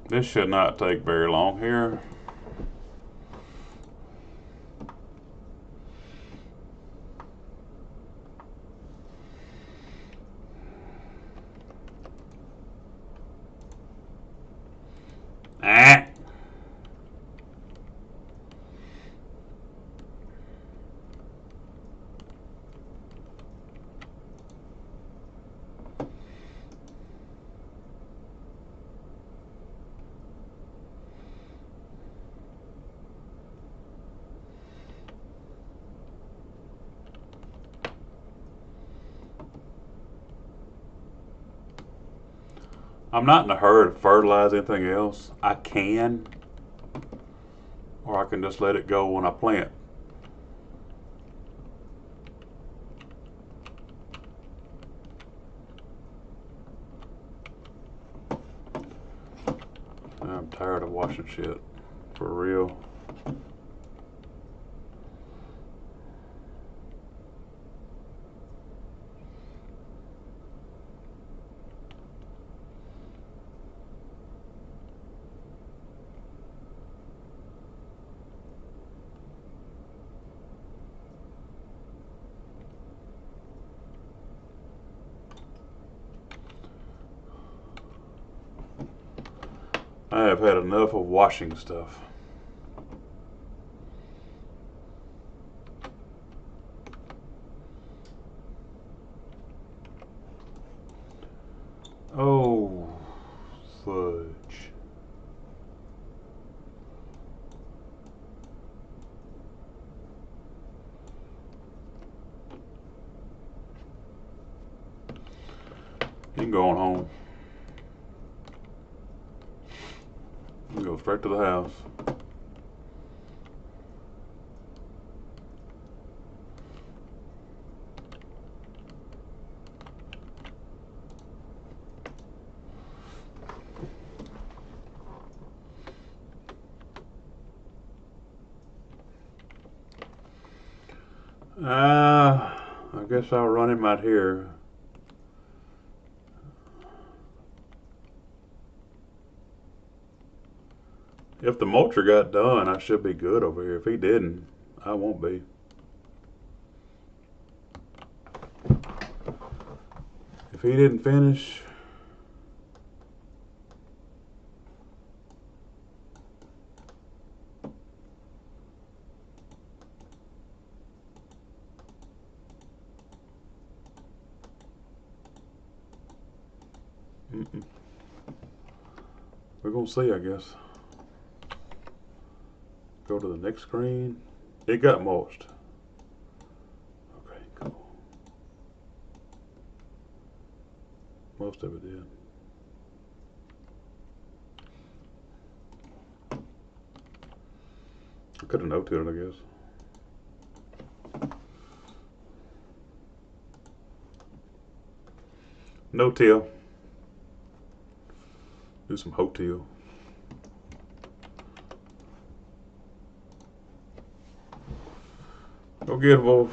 This should not take very long here. Ah! I'm not in a hurry to fertilize anything else. I can, or I can just let it go when I plant. I'm tired of washing shit, for real. I have had enough of washing stuff. Oh, fudge. You going home. You go straight to the house. I guess I'll run him out here. If the mulcher got done, I should be good over here. If he didn't, I won't be. If he didn't finish, we're gonna see, I guess. Go to the next screen. It got mulched. Okay, cool. Most of it did. I could have noted it, I guess. No till. Do some hotel. Go get Wolf.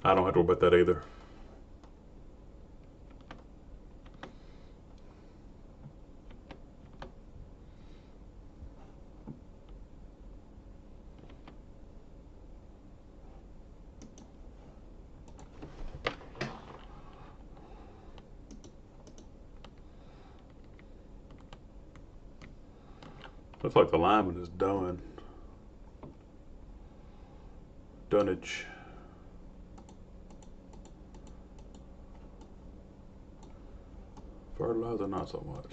I don't have to worry about that either. Looks like the lineman is done. Dunnage. Fertilizer, not so much.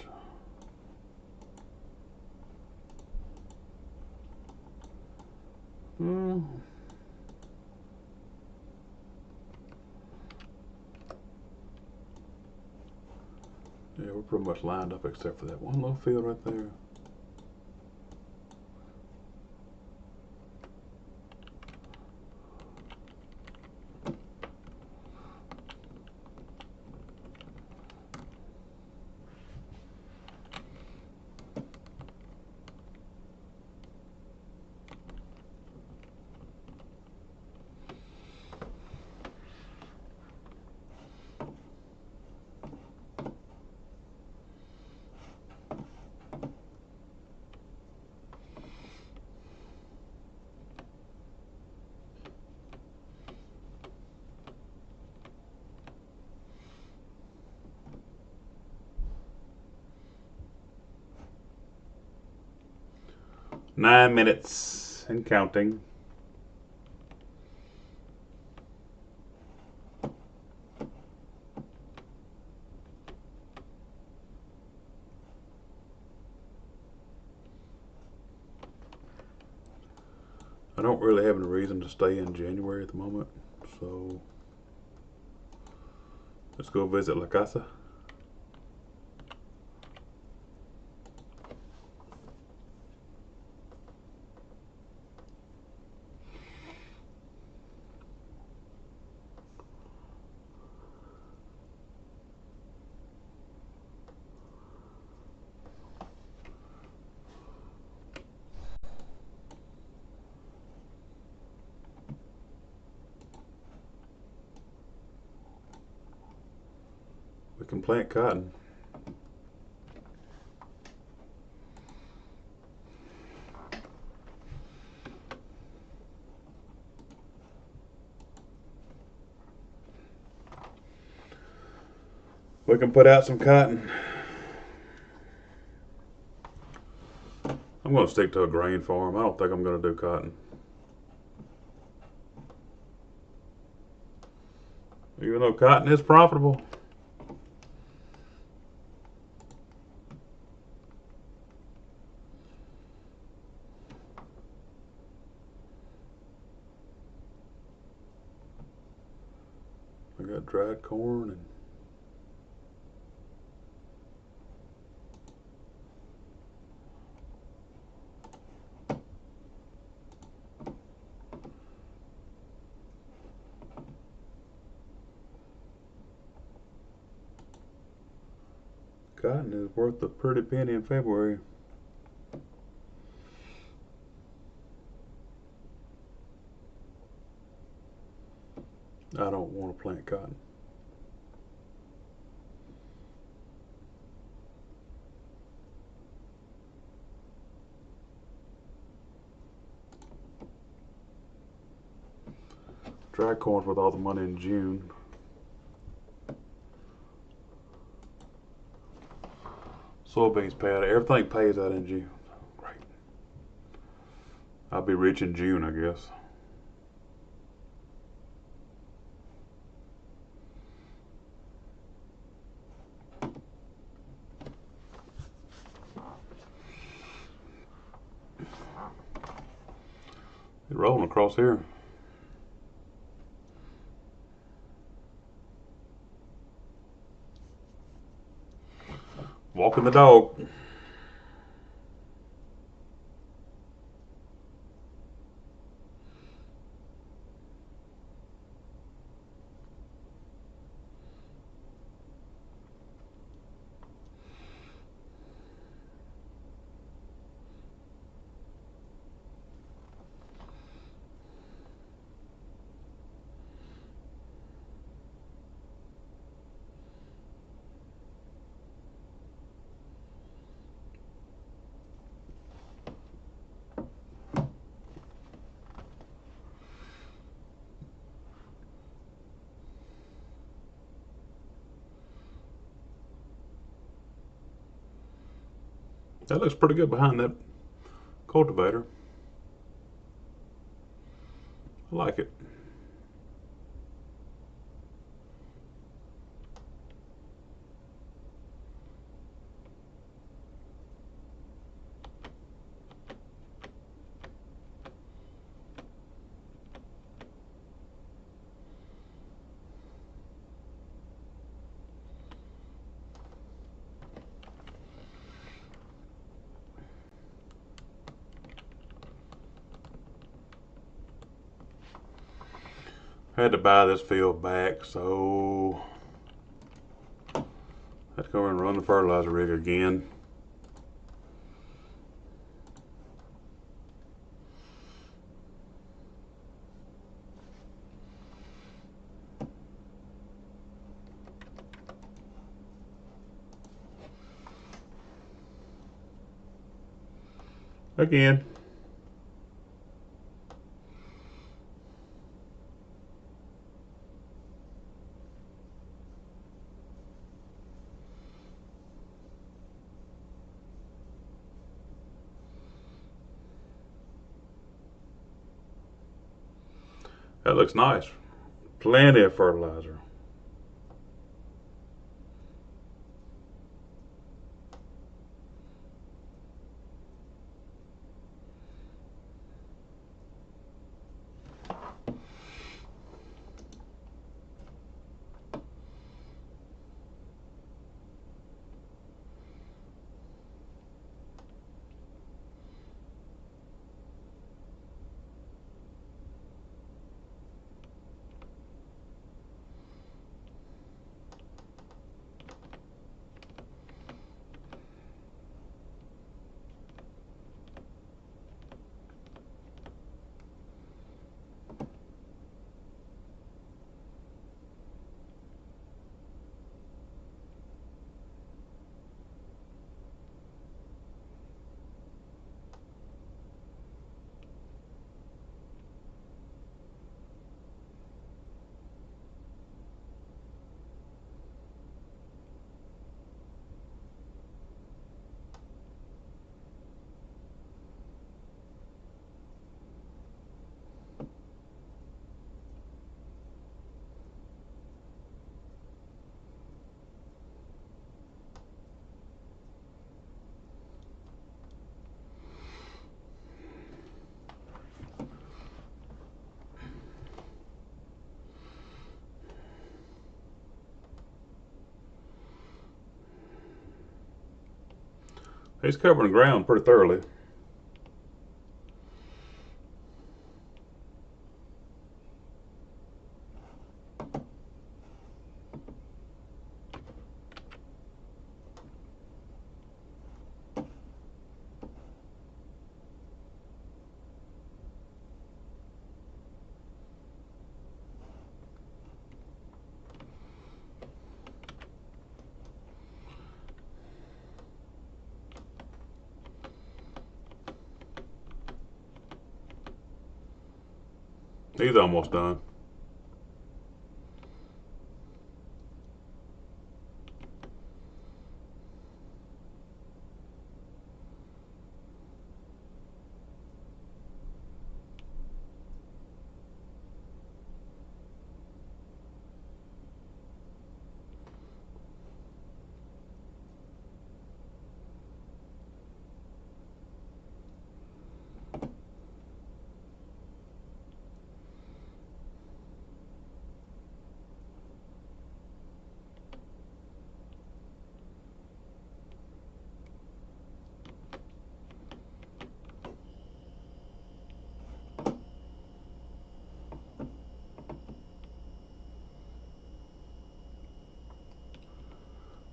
Yeah, we're pretty much lined up except for that one little field right there. Nine minutes and counting. I don't really have any reason to stay in January at the moment, so let's go visit La Casa. We can plant cotton. We can put out some cotton. I'm going to stick to a grain farm. I don't think I'm going to do cotton. Even though cotton is profitable. I got dried corn and cotton is worth a pretty penny in February. I don't want to plant cotton. Dry corn's with all the money in June. Soybeans pay out. Everything pays out in June. Great. I'll be rich in June, I guess. It's rolling across here. Walking the dog. That looks pretty good behind that cultivator. I like it. had to buy this field back, so let's go and run the fertilizer rig again. Again. That looks nice. Plenty of fertilizer. He's covering the ground pretty thoroughly. He's almost done.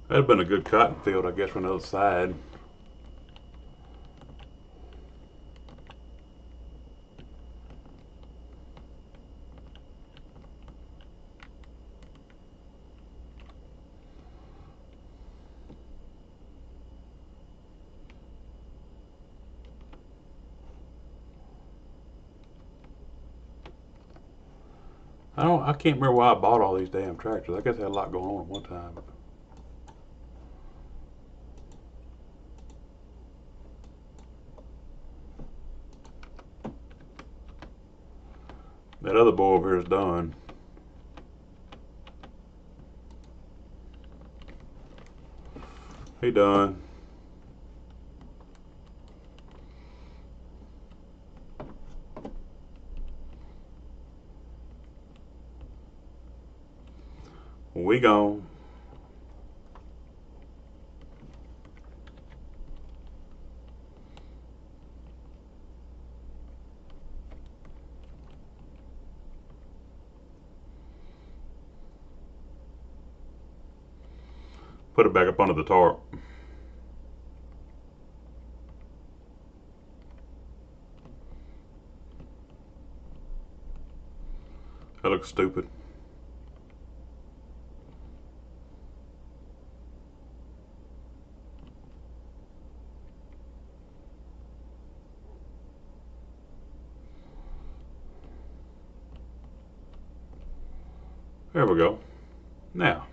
That'd been a good cotton field, I guess, from the other side. I can't remember why I bought all these damn tractors. I guess I had a lot going on at one time. That other boy over here is done. He done. We gone. Put it back up under the tarp. That looks stupid. There we go. Now,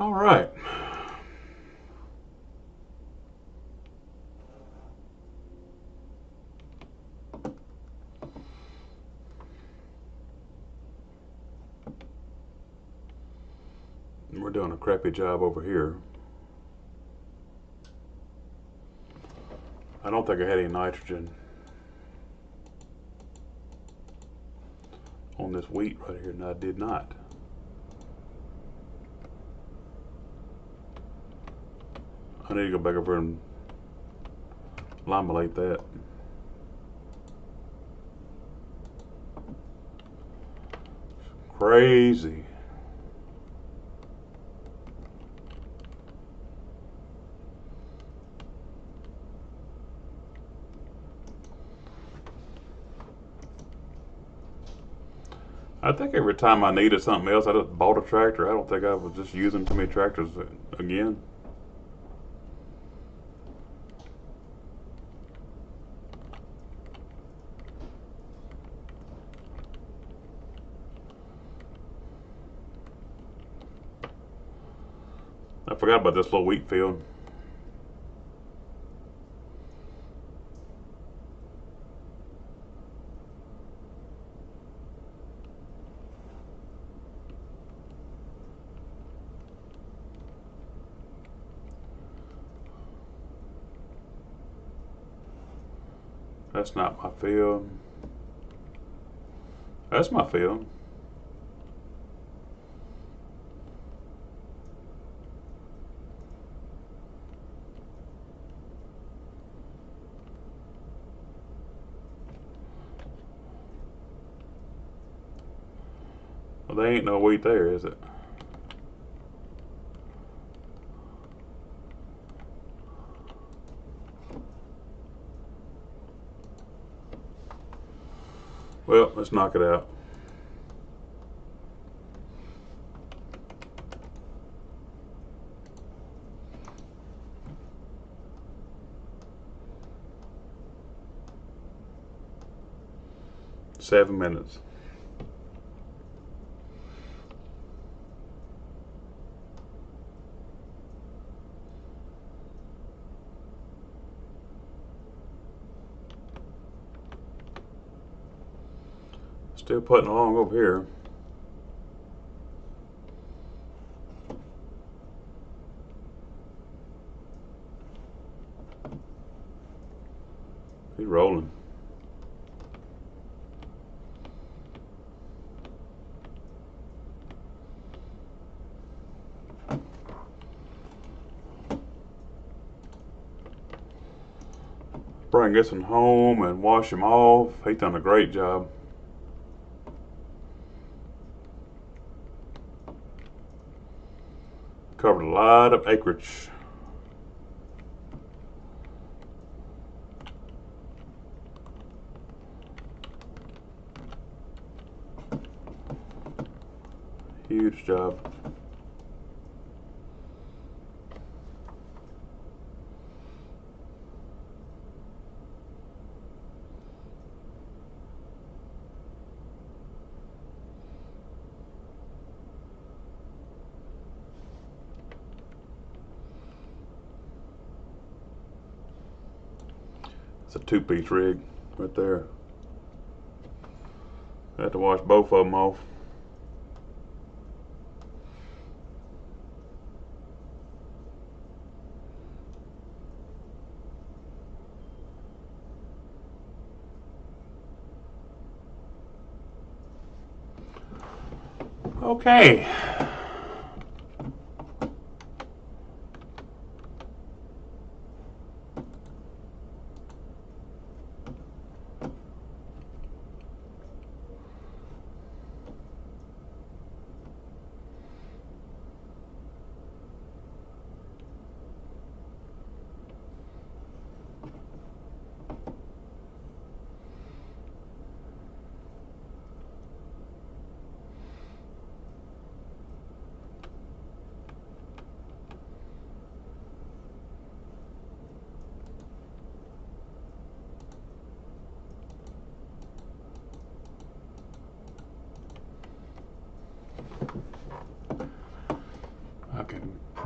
all right. We're doing a crappy job over here. I don't think I had any nitrogen on this wheat right here, and I did not. I need to go back over and limolate that. Crazy. I think every time I needed something else, I just bought a tractor. I don't think I was just using too many tractors again. I forgot about this little wheat field. That's not my field. That's my field. Well, there ain't no wheat there, is it? Well, let's knock it out. Seven minutes. Still putting along over here. He's rolling. Bring this one home and wash him off. He's done a great job. Covered a lot of acreage. Huge job. It's a two-piece rig right there. I had to wash both of them off. Okay.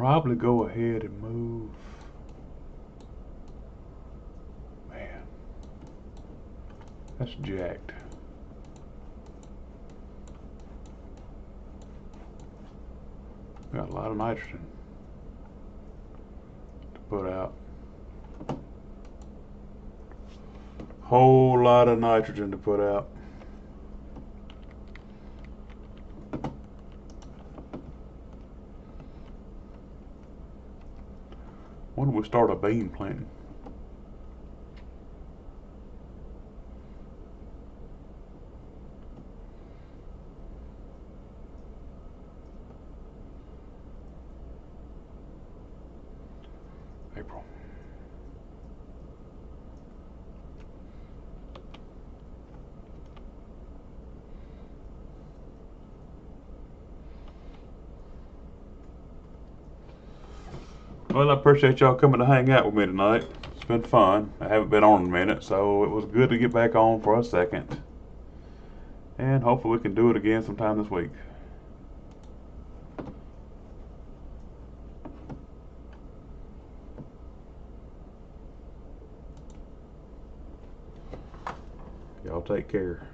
probably go ahead and move. Man, that's jacked. Got a lot of nitrogen to put out. Whole lot of nitrogen to put out. When do we start a bean planting? April. Well, I appreciate y'all coming to hang out with me tonight. It's been fun. I haven't been on in a minute, so it was good to get back on for a second. And hopefully we can do it again sometime this week. Y'all take care.